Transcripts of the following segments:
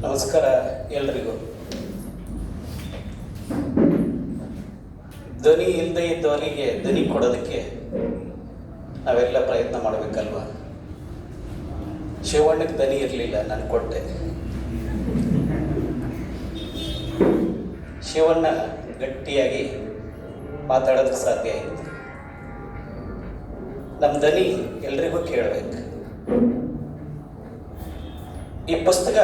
ನಮಸ್ಕಾರ ಎಲ್ರಿಗೂ. ಧ್ವನಿ ಇಲ್ಲದೆ ಇದ್ದವರಿಗೆ ಧ್ವನಿ ಕೊಡೋದಕ್ಕೆ ನಾವೆಲ್ಲ ಪ್ರಯತ್ನ ಮಾಡಬೇಕಲ್ವ. ಶಿವಣ್ಣಕ್ಕೆ ಧ್ವನಿ ಇರಲಿಲ್ಲ, ನಾನು ಕೊಟ್ಟೆ. ಶಿವಣ್ಣ ಗಟ್ಟಿಯಾಗಿ ಮಾತಾಡೋದಕ್ಕೆ ಸಾಧ್ಯ ಆಯಿತು. ನಮ್ಮ ಧ್ವನಿ ಎಲ್ರಿಗೂ ಕೇಳಬೇಕು. ಈ ಪುಸ್ತಕ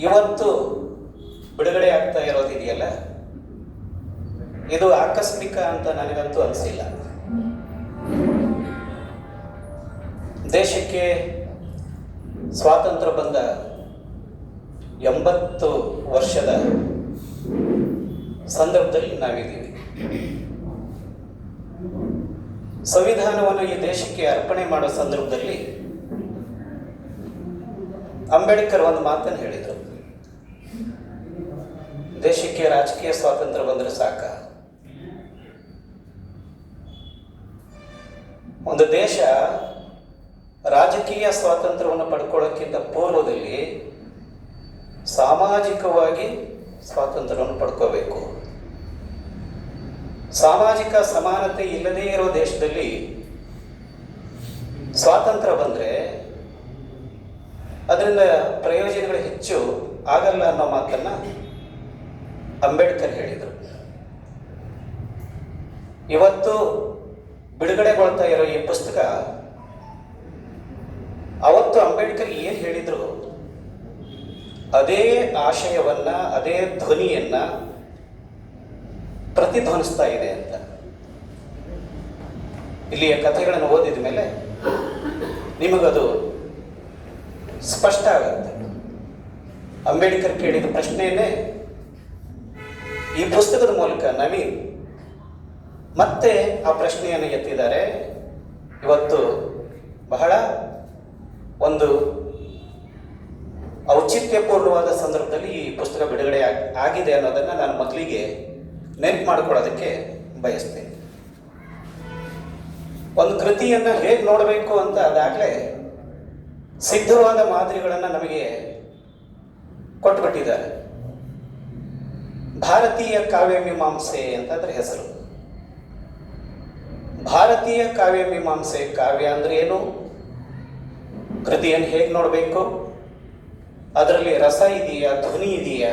ಇವತ್ತು ಬಿಡುಗಡೆ ಆಗ್ತಾ ಇರೋದಿದೆಯಲ್ಲ, ಇದು ಆಕಸ್ಮಿಕ ಅಂತ ನನಗಂತೂ ಅನಿಸಿಲ್ಲ. ದೇಶಕ್ಕೆ ಸ್ವಾತಂತ್ರ್ಯ ಬಂದ 80 ವರ್ಷದ ಸಂದರ್ಭದಲ್ಲಿ ನಾವಿದ್ದೀವಿ. ಸಂವಿಧಾನವನ್ನು ಈ ದೇಶಕ್ಕೆ ಅರ್ಪಣೆ ಮಾಡೋ ಸಂದರ್ಭದಲ್ಲಿ ಅಂಬೇಡ್ಕರ್ ಒಂದು ಮಾತನ್ನು ಹೇಳಿದರು, ದೇಶಕ್ಕೆ ರಾಜಕೀಯ ಸ್ವಾತಂತ್ರ್ಯ ಬಂದರೆ ಸಾಕ. ಒಂದು ದೇಶ ರಾಜಕೀಯ ಸ್ವಾತಂತ್ರ್ಯವನ್ನು ಪಡ್ಕೊಳ್ಳೋಕ್ಕಿಂತ ಪೂರ್ವದಲ್ಲಿ ಸಾಮಾಜಿಕವಾಗಿ ಸ್ವಾತಂತ್ರ್ಯವನ್ನು ಪಡ್ಕೋಬೇಕು. ಸಾಮಾಜಿಕ ಸಮಾನತೆ ಇಲ್ಲದೇ ಇರೋ ದೇಶದಲ್ಲಿ ಸ್ವಾತಂತ್ರ್ಯ ಬಂದರೆ ಅದರಿಂದ ಪ್ರಯೋಜನಗಳು ಹೆಚ್ಚು ಆಗಲ್ಲ ಅನ್ನೋ ಮಾತನ್ನು ಅಂಬೇಡ್ಕರ್ ಹೇಳಿದರು. ಇವತ್ತು ಬಿಡುಗಡೆಗೊಳ್ತಾ ಇರೋ ಈ ಪುಸ್ತಕ ಅವತ್ತು ಅಂಬೇಡ್ಕರ್ ಏನು ಹೇಳಿದ್ರು ಅದೇ ಆಶಯವನ್ನ, ಅದೇ ಧ್ವನಿಯನ್ನ ಪ್ರತಿಧ್ವನಿಸ್ತಾ ಇದೆ ಅಂತ. ಇಲ್ಲಿಯ ಕಥೆಗಳನ್ನು ಓದಿದ ಮೇಲೆ ನಿಮಗದು ಸ್ಪಷ್ಟ ಆಗುತ್ತೆ. ಅಂಬೇಡ್ಕರ್ ಕೇಳಿದ ಪ್ರಶ್ನೆಯನ್ನೇ ಈ ಪುಸ್ತಕದ ಮೂಲಕ ನವೀನ್ ಮತ್ತೆ ಆ ಪ್ರಶ್ನೆಯನ್ನು ಎತ್ತಿದ್ದಾರೆ. ಇವತ್ತು ಬಹಳ ಒಂದು ಔಚಿತ್ಯಪೂರ್ಣವಾದ ಸಂದರ್ಭದಲ್ಲಿ ಈ ಪುಸ್ತಕ ಬಿಡುಗಡೆ ಆಗಿದೆ ಅನ್ನೋದನ್ನು ನಾನು ಮೊದಲಿಗೆ ನೆನಪು ಮಾಡಿಕೊಳ್ಳೋದಕ್ಕೆ ಬಯಸ್ತೇನೆ. ಒಂದು ಕೃತಿಯನ್ನು ಹೇಗೆ ನೋಡಬೇಕು ಅಂತ ಅದಾಗಲೇ ಸಿದ್ಧವಾದ ಮಾದರಿಗಳನ್ನು ನಮಗೆ ಕೊಟ್ಬಿಟ್ಟಿದ್ದಾರೆ. ಭಾರತೀಯ ಕಾವ್ಯ ಮೀಮಾಂಸೆ ಅಂತಂದ್ರೆ ಹೆಸರು. ಭಾರತೀಯ ಕಾವ್ಯ ಮೀಮಾಂಸೆ, ಕಾವ್ಯ ಅಂದ್ರೆ ಏನು, ಕೃತಿಯನ್ನು ಹೇಗೆ ನೋಡಬೇಕು, ಅದರಲ್ಲಿ ರಸ ಇದೆಯಾ, ಧ್ವನಿ ಇದೆಯಾ,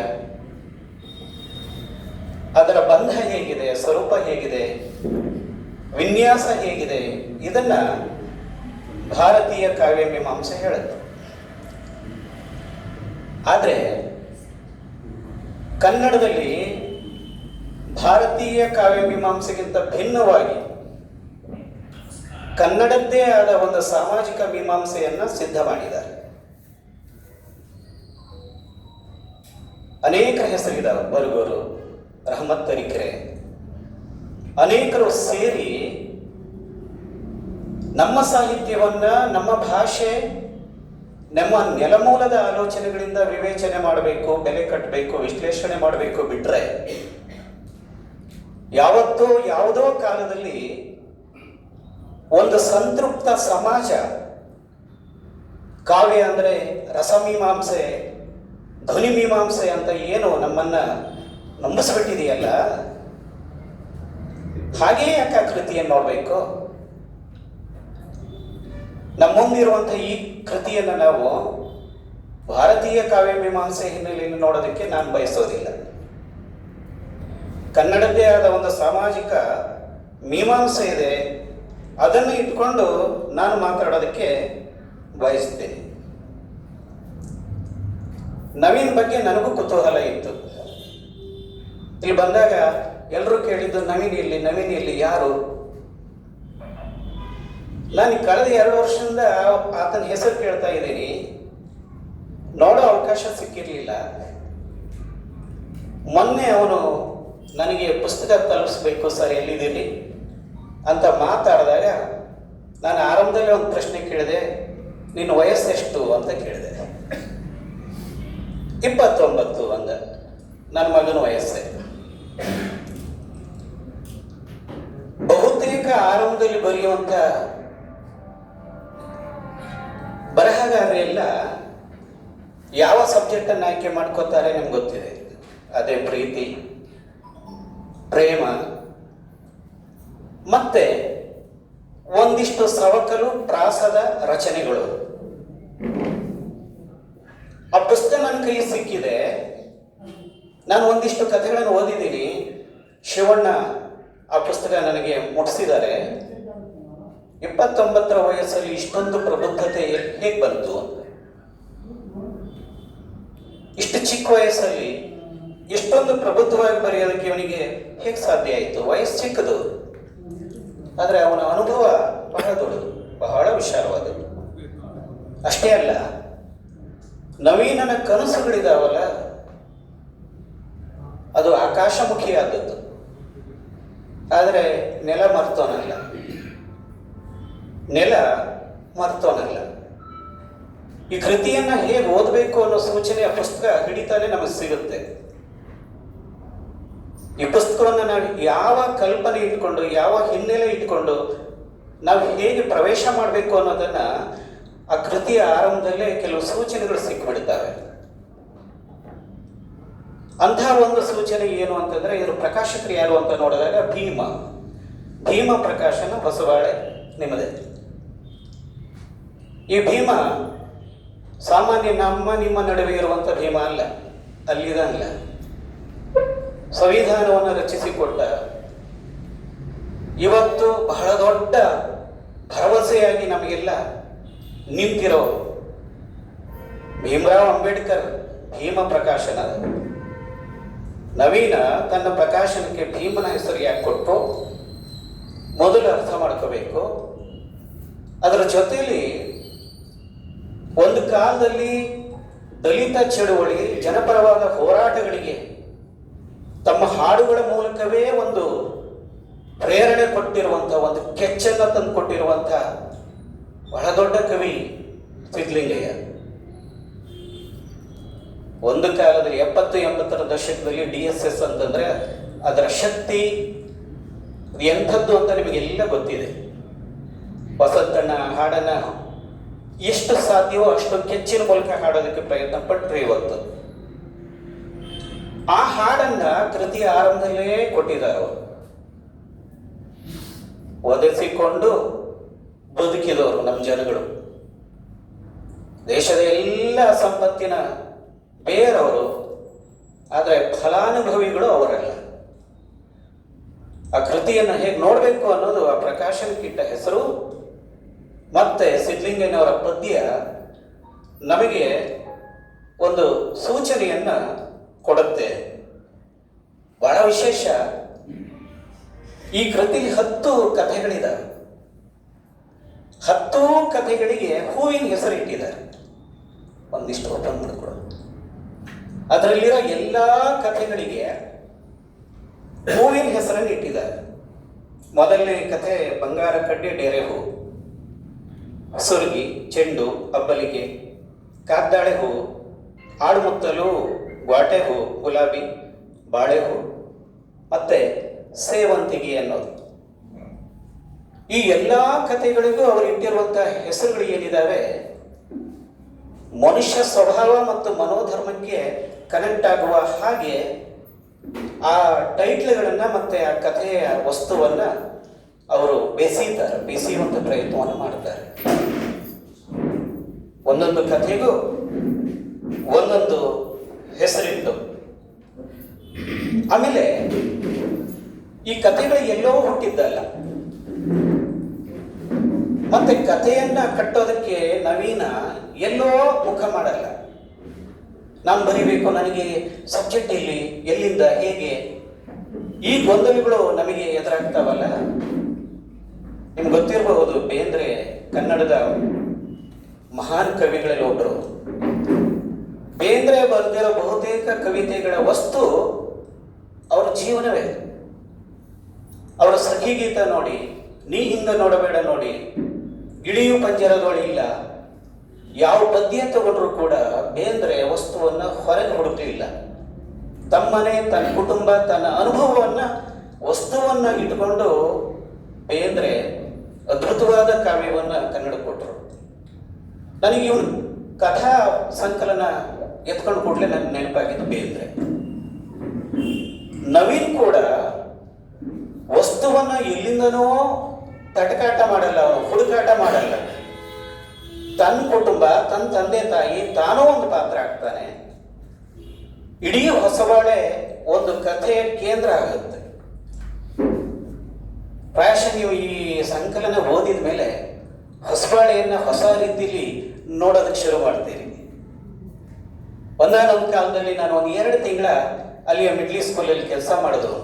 ಅದರ ಬಂಧ ಹೇಗಿದೆ, ಸ್ವರೂಪ ಹೇಗಿದೆ, ವಿನ್ಯಾಸ ಹೇಗಿದೆ, ಇದನ್ನ ಭಾರತೀಯ ಕಾವ್ಯ ಮೀಮಾಂಸೆ ಹೇಳುತ್ತೆ. ಆದರೆ ಕನ್ನಡದಲ್ಲಿ ಭಾರತೀಯ ಕಾವ್ಯ ಮೀಮಾಂಸೆಗಿಂತ ಭಿನ್ನವಾಗಿ ಕನ್ನಡದ್ದೇ ಆದ ಒಂದು ಸಾಮಾಜಿಕ ಮೀಮಾಂಸೆಯನ್ನು ಸಿದ್ಧ ಮಾಡಿದ್ದಾರೆ. ಅನೇಕ ಹೆಸರಿದ್ದಾವೆ, ಬರಗೂರು, ರಹಮತ್ ತರೀಕೆರೆ, ಅನೇಕರು ಸೇರಿ ನಮ್ಮ ಸಾಹಿತ್ಯವನ್ನ, ನಮ್ಮ ಭಾಷೆ, ನಮ್ಮ ನೆಲಮೂಲದ ಆಲೋಚನೆಗಳಿಂದ ವಿವೇಚನೆ ಮಾಡಬೇಕು, ಬೆಲೆ ಕಟ್ಟಬೇಕು, ವಿಶ್ಲೇಷಣೆ ಮಾಡಬೇಕು ಬಿಟ್ರೆ ಯಾವತ್ತೋ ಯಾವುದೋ ಕಾಲದಲ್ಲಿ ಒಂದು ಸಂತೃಪ್ತ ಸಮಾಜ ಕಾವ್ಯ ಅಂದರೆ ರಸಮೀಮಾಂಸೆ, ಧ್ವನಿ ಮೀಮಾಂಸೆ ಅಂತ ಏನು ನಮ್ಮನ್ನ ನಂಬಿಸ್ಬಿಟ್ಟಿದೆಯಲ್ಲ, ಹಾಗೆಯೇ ಯಾಕೆ ಆ ಕೃತಿಯನ್ನು ನೋಡಬೇಕು? ನಮ್ಮ ಮುಂದಿರುವಂತಹ ಈ ಕೃತಿಯನ್ನು ನಾವು ಭಾರತೀಯ ಕಾವ್ಯ ಮೀಮಾಂಸೆ ಹಿನ್ನೆಲೆಯಲ್ಲಿ ನೋಡೋದಕ್ಕೆ ನಾನು ಬಯಸೋದಿಲ್ಲ. ಕನ್ನಡದ್ದೇ ಆದ ಒಂದು ಸಾಮಾಜಿಕ ಮೀಮಾಂಸೆ ಇದೆ, ಅದನ್ನು ಇಟ್ಕೊಂಡು ನಾನು ಮಾತಾಡೋದಕ್ಕೆ ಬಯಸ್ತೇನೆ. ನವೀನ್ ಬಗ್ಗೆ ನನಗೂ ಕುತೂಹಲ ಇತ್ತು. ಇಲ್ಲಿ ಬಂದಾಗ ಎಲ್ಲರೂ ಕೇಳಿದ್ದು ನವೀನ್ ಇಲ್ಲಿ ಯಾರು? ನಾನು ಕಳೆದ 2 ವರ್ಷದಿಂದ ಆತನ ಹೆಸರು ಕೇಳ್ತಾ ಇದ್ದೀನಿ, ನೋಡೋ ಅವಕಾಶ ಸಿಕ್ಕಿರಲಿಲ್ಲ. ಮೊನ್ನೆ ಅವನು ನನಗೆ ಪುಸ್ತಕ ತಲುಪಿಸ್ಬೇಕು ಸರ್, ಎಲ್ಲಿದ್ದೀರಿ ಅಂತ ಮಾತಾಡಿದಾಗ ನಾನು ಆರಂಭದಲ್ಲಿ ಒಂದು ಪ್ರಶ್ನೆ ಕೇಳಿದೆ, ನಿನ್ನ ವಯಸ್ಸೆಷ್ಟು ಅಂತ ಕೇಳಿದೆ. 29 ಅಂದ. ನನ್ನ ಮಗನ ವಯಸ್ಸೇ. ಬಹುತೇಕ ಆರಂಭದಲ್ಲಿ ಬರೆಯುವಂಥ ಬರಹಗಾರರೆಲ್ಲ ಯಾವ ಸಬ್ಜೆಕ್ಟನ್ನು ಆಯ್ಕೆ ಮಾಡ್ಕೋತಾರೆ ನಿಮ್ಗೆ ಗೊತ್ತಿದೆ. ಅದೇ ಪ್ರೀತಿ, ಪ್ರೇಮ, ಮತ್ತೆ ಒಂದಿಷ್ಟು ಸವಕಲು ಪ್ರಾಸದ ರಚನೆಗಳು. ಆ ಪುಸ್ತಕ ನನ್ನ ಕೈ ಸಿಕ್ಕಿದೆ. ನಾನು ಒಂದಿಷ್ಟು ಕಥೆಗಳನ್ನು ಓದಿದ್ದೀನಿ. ಶಿವಣ್ಣ ಆ ಪುಸ್ತಕ ನನಗೆ ಮುಟ್ಟಿಸಿದ್ದಾರೆ. 29ರ ವಯಸ್ಸಲ್ಲಿ ಇಷ್ಟೊಂದು ಪ್ರಬುದ್ಧತೆ ಹೇಗೆ ಬಂತು? ಇಷ್ಟು ಚಿಕ್ಕ ವಯಸ್ಸಲ್ಲಿ ಇಷ್ಟೊಂದು ಪ್ರಬುದ್ಧವಾಗಿ ಬರೆಯೋದಕ್ಕೆ ಇವನಿಗೆ ಹೇಗೆ ಸಾಧ್ಯ ಆಯಿತು? ವಯಸ್ಸು ಚಿಕ್ಕದು, ಆದರೆ ಅವನ ಅನುಭವ ಬಹಳ ದೊಡ್ಡದು, ಬಹಳ ವಿಶಾಲವಾದದ್ದು. ಅಷ್ಟೇ ಅಲ್ಲ, ನವೀನನ ಕನಸುಗಳಿದಾವಲ್ಲ, ಅದು ಆಕಾಶಮುಖಿಯಾದದ್ದು. ಆದರೆ ನೆಲ ಮರ್ತೋನಲ್ಲ. ಈ ಕೃತಿಯನ್ನ ಹೇಗೆ ಓದಬೇಕು ಅನ್ನೋ ಸೂಚನೆ ಆ ಪುಸ್ತಕ ಹಿಡಿತಾನೆ ನಮಗೆ ಸಿಗುತ್ತೆ. ಈ ಪುಸ್ತಕವನ್ನು ನಾವು ಯಾವ ಕಲ್ಪನೆ ಇಟ್ಕೊಂಡು, ಯಾವ ಹಿನ್ನೆಲೆ ಇಟ್ಕೊಂಡು ನಾವು ಹೇಗೆ ಪ್ರವೇಶ ಮಾಡಬೇಕು ಅನ್ನೋದನ್ನ ಆ ಕೃತಿಯ ಆರಂಭದಲ್ಲೇ ಕೆಲವು ಸೂಚನೆಗಳು ಸಿಕ್ಕಿಬಿಡ್ತವೆ. ಅಂತಹ ಒಂದು ಸೂಚನೆ ಏನು ಅಂತಂದ್ರೆ, ಇವರು ಪ್ರಕಾಶಕರು ಯಾರು ಅಂತ ನೋಡಿದಾಗ ಭೀಮ ಪ್ರಕಾಶನ, ಹೊಸಬಾಳೆ ನಿಮ್ಮದೇ. ಈ ಭೀಮ ಸಾಮಾನ್ಯ ನಿಮ್ಮ ನಡುವೆ ಇರುವಂಥ ಭೀಮ ಅಲ್ಲ, ಅಲ್ಲಿದಲ್ಲ. ಸಂವಿಧಾನವನ್ನು ರಚಿಸಿಕೊಟ್ಟ, ಇವತ್ತು ಬಹಳ ದೊಡ್ಡ ಭರವಸೆಯಾಗಿ ನಮಗೆಲ್ಲ ನಿಂತಿರೋ ಭೀಮರಾವ್ ಅಂಬೇಡ್ಕರ್ ಭೀಮ ಪ್ರಕಾಶನ. ನವೀನ ತನ್ನ ಪ್ರಕಾಶನಕ್ಕೆ ಭೀಮನ ಹೆಸರು ಯಾಕೆ ಕೊಟ್ಟರು ಮೊದಲು ಅರ್ಥ ಮಾಡ್ಕೋಬೇಕು. ಅದರ ಜೊತೆಯಲ್ಲಿ ಒಂದು ಕಾಲದಲ್ಲಿ ದಲಿತ ಚಳುವಳಿ, ಜನಪರವಾದ ಹೋರಾಟಗಳಿಗೆ ತಮ್ಮ ಹಾಡುಗಳ ಮೂಲಕವೇ ಒಂದು ಪ್ರೇರಣೆ ಕೊಟ್ಟಿರುವಂಥ, ಒಂದು ಕೆಚ್ಚನ್ನು ತಂದು ಕೊಟ್ಟಿರುವಂಥ ಬಹಳ ದೊಡ್ಡ ಕವಿ ಸಿದ್ಧಲಿಂಗಯ್ಯ. ಒಂದು ಕಾಲದಲ್ಲಿ 70-80ರ ದಶಕದಲ್ಲಿ DSS ಅಂತಂದ್ರೆ ಅದರ ಶಕ್ತಿ ಎಂಥದ್ದು ಅಂತ ನಿಮಗೆಲ್ಲ ಗೊತ್ತಿದೆ. ವಸಂತಣ್ಣ ಹಾಡನ್ನ ಎಷ್ಟು ಸಾಧ್ಯವೋ ಅಷ್ಟು ಕೆಚ್ಚಿನ ಮೂಲಕ ಹಾಡೋದಕ್ಕೆ ಪ್ರಯತ್ನ ಪಟ್ಟರು. ಇವತ್ತು ಆ ಹಾಡನ್ನ ಕೃತಿಯ ಆರಂಭದಲ್ಲೇ ಕೊಟ್ಟಿದ್ದಾರೆ. ಅವರು ಒದಗಿಸಿಕೊಂಡು ಬದುಕಿದವರು ನಮ್ಮ ಜನಗಳು. ದೇಶದ ಎಲ್ಲ ಸಂಪತ್ತಿನ ಬೇರವರು, ಆದರೆ ಫಲಾನುಭವಿಗಳು ಅವರಲ್ಲ. ಆ ಕೃತಿಯನ್ನು ಹೇಗೆ ನೋಡಬೇಕು ಅನ್ನೋದು ಆ ಪ್ರಕಾಶನಕ್ಕಿಟ್ಟ ಹೆಸರು ಮತ್ತೆ ಸಿದ್ಧಲಿಂಗಯ್ಯನವರ ಪದ್ಯ ನಮಗೆ ಒಂದು ಸೂಚನೆಯನ್ನ ಕೊಡುತ್ತೆ. ಬಹಳ ವಿಶೇಷ, ಈ ಕೃತಿಲಿ 10 ಕಥೆಗಳಿದ್ದಾವೆ. 10 ಕಥೆಗಳಿಗೆ ಹೂವಿನ ಹೆಸರು ಇಟ್ಟಿದ್ದಾರೆ. ಒಂದಿಷ್ಟು ಓಪನ್ ಮಾಡಿಕೊಡೋದು. ಅದರಲ್ಲಿರೋ ಎಲ್ಲ ಕಥೆಗಳಿಗೆ ಹೂವಿನ ಹೆಸರನ್ನು ಇಟ್ಟಿದ್ದಾರೆ. ಮೊದಲನೇ ಕಥೆ ಬಂಗಾರ ಕಡ್ಡಿ ಡೇರೆ ಹೂ, ಸುರ್ಗಿ, ಚೆಂಡು, ಅಬ್ಬಲಿಗೆ, ಕಾದ್ದಾಳೆ ಹೂ, ಆಡುಮುತ್ತಲು, ಗ್ವಾಟೆ ಹೂ, ಗುಲಾಬಿ, ಬಾಳೆ ಹೂ, ಮತ್ತೆ ಸೇವಂತಿಗೆ ಅನ್ನೋದು. ಈ ಎಲ್ಲ ಕಥೆಗಳಿಗೂ ಅವರು ಇಟ್ಟಿರುವಂತಹ ಹೆಸರುಗಳು ಏನಿದಾವೆ, ಮನುಷ್ಯ ಸ್ವಭಾವ ಮತ್ತು ಮನೋಧರ್ಮಕ್ಕೆ ಕನೆಕ್ಟ್ ಆಗುವ ಹಾಗೆ ಆ ಟೈಟ್ಲ್ಗಳನ್ನ ಮತ್ತೆ ಆ ಕಥೆಯ ವಸ್ತುವನ್ನ ಅವರು ಬೆಸೆಯುವಂತ ಪ್ರಯತ್ನವನ್ನು ಮಾಡ್ತಾರೆ. ಒಂದೊಂದು ಕಥೆಗೂ ಒಂದೊಂದು ಹೆಸರಿತ್ತು. ಆಮೇಲೆ ಈ ಕಥೆಗಳು ಎಲ್ಲೋ ಹುಟ್ಟಿದ್ದಲ್ಲ. ಮತ್ತೆ ಕಥೆಯನ್ನ ಕಟ್ಟೋದಕ್ಕೆ ನವೀನ ಎಲ್ಲೋ ಮುಖ ಮಾಡಲ್ಲ. ನಾನು ಬರಿಬೇಕು, ನನಗೆ ಸಬ್ಜೆಕ್ಟ್ ಇಲ್ಲಿ, ಎಲ್ಲಿಂದ, ಹೇಗೆ, ಈ ಗೊಂದಲಗಳು ನಮಗೆ ಎದುರಾಗ್ತಾವಲ್ಲ. ನಿಮ್ಗೆ ಗೊತ್ತಿರಬಹುದು, ಬೇಂದ್ರೆ ಕನ್ನಡದ ಮಹಾನ್ ಕವಿಗಳಲ್ಲಿ ಒಬ್ಬರು. ಬೇಂದ್ರೆ ಬರೆದಿರೋ ಬಹುತೇಕ ಕವಿತೆಗಳ ವಸ್ತು ಅವರ ಜೀವನವೇ. ಅವರ ಸಖಿಗೀತ ನೋಡಿ, ನೀ ಹಿಂಗ ನೋಡಬೇಡ ನೋಡಿ, ಗಿಳಿಯು ಪಂಜರದೊಳಿಲ್ಲ, ಯಾವ ಪದ್ಯ ತಗೊಂಡ್ರು ಕೂಡ ಬೇಂದ್ರೆ ವಸ್ತುವನ್ನ ಹೊರಗೆ ಹುಡುಕಲಿಲ್ಲ. ತಮ್ಮನೆ, ತನ್ನ ಕುಟುಂಬ, ತನ್ನ ಅನುಭವವನ್ನ ವಸ್ತುವನ್ನ ಇಟ್ಟುಕೊಂಡು ಬೇಂದ್ರೆ ಅದ್ಭುತವಾದ ಕಾವ್ಯವನ್ನ ಕನ್ನಡ ಕೊಟ್ಟರು. ನನಗೆ ಇವನು ಕಥಾ ಸಂಕಲನ ಎತ್ಕೊಂಡು ಕೂಡಲೇ ನನಗೆ ನೆನಪಾಗಿದ್ದು ಬೇಂದ್ರೆ. ನವೀನ್ ಕೂಡ ವಸ್ತುವನ್ನ ಎಲ್ಲಿಂದನೋ ತಟಕಾಟ ಮಾಡಲ್ಲ, ಅವನು ಹುಡುಕಾಟ ಮಾಡಲ್ಲ. ತನ್ನ ಕುಟುಂಬ, ತನ್ನ ತಂದೆ ತಾಯಿ, ತಾನೂ ಒಂದು ಪಾತ್ರ ಆಗ್ತಾನೆ. ಇಡೀ ಹೊಸಬಾಳೆ ಒಂದು ಕಥೆಯ ಕೇಂದ್ರ ಆಗುತ್ತೆ. ಪ್ರಾಯಶಃ ನೀವು ಈ ಸಂಕಲನ ಓದಿದ ಮೇಲೆ ಹೊಸಬಾಳೆಯನ್ನ ಹೊಸ ರೀತಿಯಲ್ಲಿ ನೋಡೋದಕ್ಕೆ ಶುರು ಮಾಡ್ತೀರಿ. ಒಂದಾನೊಂದು ಕಾಲದಲ್ಲಿ ನಾನು ಒಂದು 2 ತಿಂಗಳ ಅಲ್ಲಿಯ ಮಿಡ್ಲ್ ಸ್ಕೂಲಲ್ಲಿ ಕೆಲಸ ಮಾಡಿದ್ರು.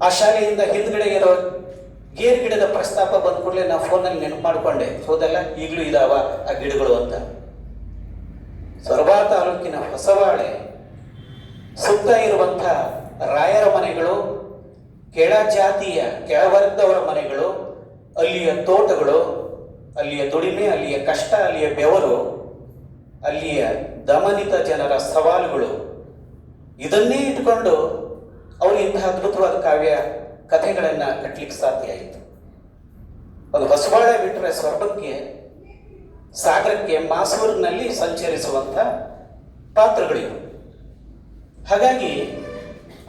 ಆ ಶಾಲೆಯಿಂದ ಹಿಂದ್ಗಡೆ ಇರೋ ಗೇರ್ ಗಿಡದ ಪ್ರಸ್ತಾಪ ಬಂದ ಕೂಡಲೇ ನಾವು ಫೋನಲ್ಲಿ ನೆನಪು ಮಾಡಿಕೊಂಡೆ, ಹೌದಲ್ಲ ಈಗಲೂ ಇದಾವ ಆ ಗಿಡಗಳು ಅಂತ. ಸೊರಬ ತಾಲೂಕಿನ ಹೊಸಬಾಳೆ ಸುತ್ತ ಇರುವಂಥ ರಾಯರ ಮನೆಗಳು, ಕೆಳ ಜಾತಿಯ ಕೆಳವರ್ಗದವರ ಮನೆಗಳು, ಅಲ್ಲಿಯ ತೋಟಗಳು, ಅಲ್ಲಿಯ ದುಡಿಮೆ, ಅಲ್ಲಿಯ ಕಷ್ಟ, ಅಲ್ಲಿಯ ಬೆವರು, ಅಲ್ಲಿಯ ದಮನಿತ ಜನರ ಸವಾಲುಗಳು, ಇದನ್ನೇ ಇಟ್ಕೊಂಡು ಅವರು ಇಂತಹ ಅದ್ಭುತವಾದ ಕಾವ್ಯ ಕಥೆಗಳನ್ನು ಕಟ್ಟಲಿಕ್ಕೆ ಸಾಧ್ಯ ಆಯಿತು. ಅದು ಹೊಸಬಾಳೆ ಬಿಟ್ಟರೆ ಸ್ವರ್ಗಕ್ಕೆ, ಸಾಗರಕ್ಕೆ, ಮಾಸೂರಿನಲ್ಲಿ ಸಂಚರಿಸುವಂಥ ಪಾತ್ರಗಳಿವೆ. ಹಾಗಾಗಿ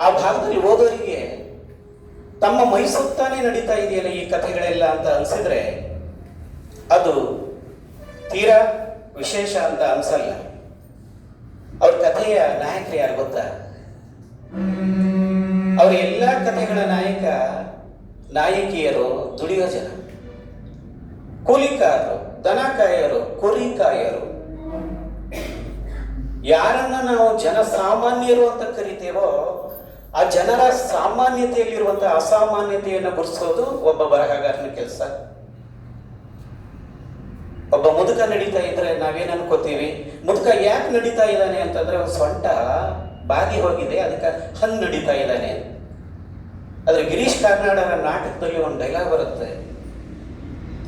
ಆ ಭಾಗದಲ್ಲಿ ಓದೋರಿಗೆ ತಮ್ಮ ಮೈಸುತ್ತಾನೆ ನಡೀತಾ ಇದೆಯಲ್ಲ ಈ ಕಥೆಗಳೆಲ್ಲ ಅಂತ ಅನಿಸಿದ್ರೆ ಅದು ತೀರಾ ವಿಶೇಷ ಅಂತ ಅನ್ಸಲ್ಲ. ಅವ್ರ ಕಥೆಯ ನಾಯಕರು ಯಾರು ಗೊತ್ತಾ? ಅವರ ಎಲ್ಲ ಕಥೆಗಳ ನಾಯಕ ನಾಯಕಿಯರು ದುಡಿಯೋ ಜನ, ಕೂಲಿಕಾರರು, ದನ ಕಾಯರು, ಕುರಿ ಕಾಯರು. ಯಾರನ್ನ ನಾವು ಜನಸಾಮಾನ್ಯರು ಅಂತ ಕರಿತೇವೋ ಆ ಜನರ ಸಾಮಾನ್ಯತೆಯಲ್ಲಿರುವಂತಹ ಅಸಾಮಾನ್ಯತೆಯನ್ನು ಗುರುತಿಸೋದು ಒಬ್ಬ ಬರಹಗಾರನ ಕೆಲಸ. ಒಬ್ಬ ಮುದುಕ ನಡೀತಾ ಇದ್ರೆ ನಾವೇನ್ ಅನ್ಕೋತೀವಿ, ಮುದುಕ ಯಾಕೆ ನಡೀತಾ ಇದ್ದಾನೆ ಅಂತಂದ್ರೆ ಒಂದು ಸೊಂಟ ಬಾಗಿ ಹೋಗಿದೆ, ಅದಕ್ಕೆ ಹಂಗ್ ನಡೀತಾ ಇದ್ದಾನೆ. ಆದ್ರೆ ಗಿರೀಶ್ ಕಾರ್ನಾಡರ ನಾಟಕದಲ್ಲಿ ಒಂದು ಡೈಲಾಗ್ ಬರುತ್ತೆ,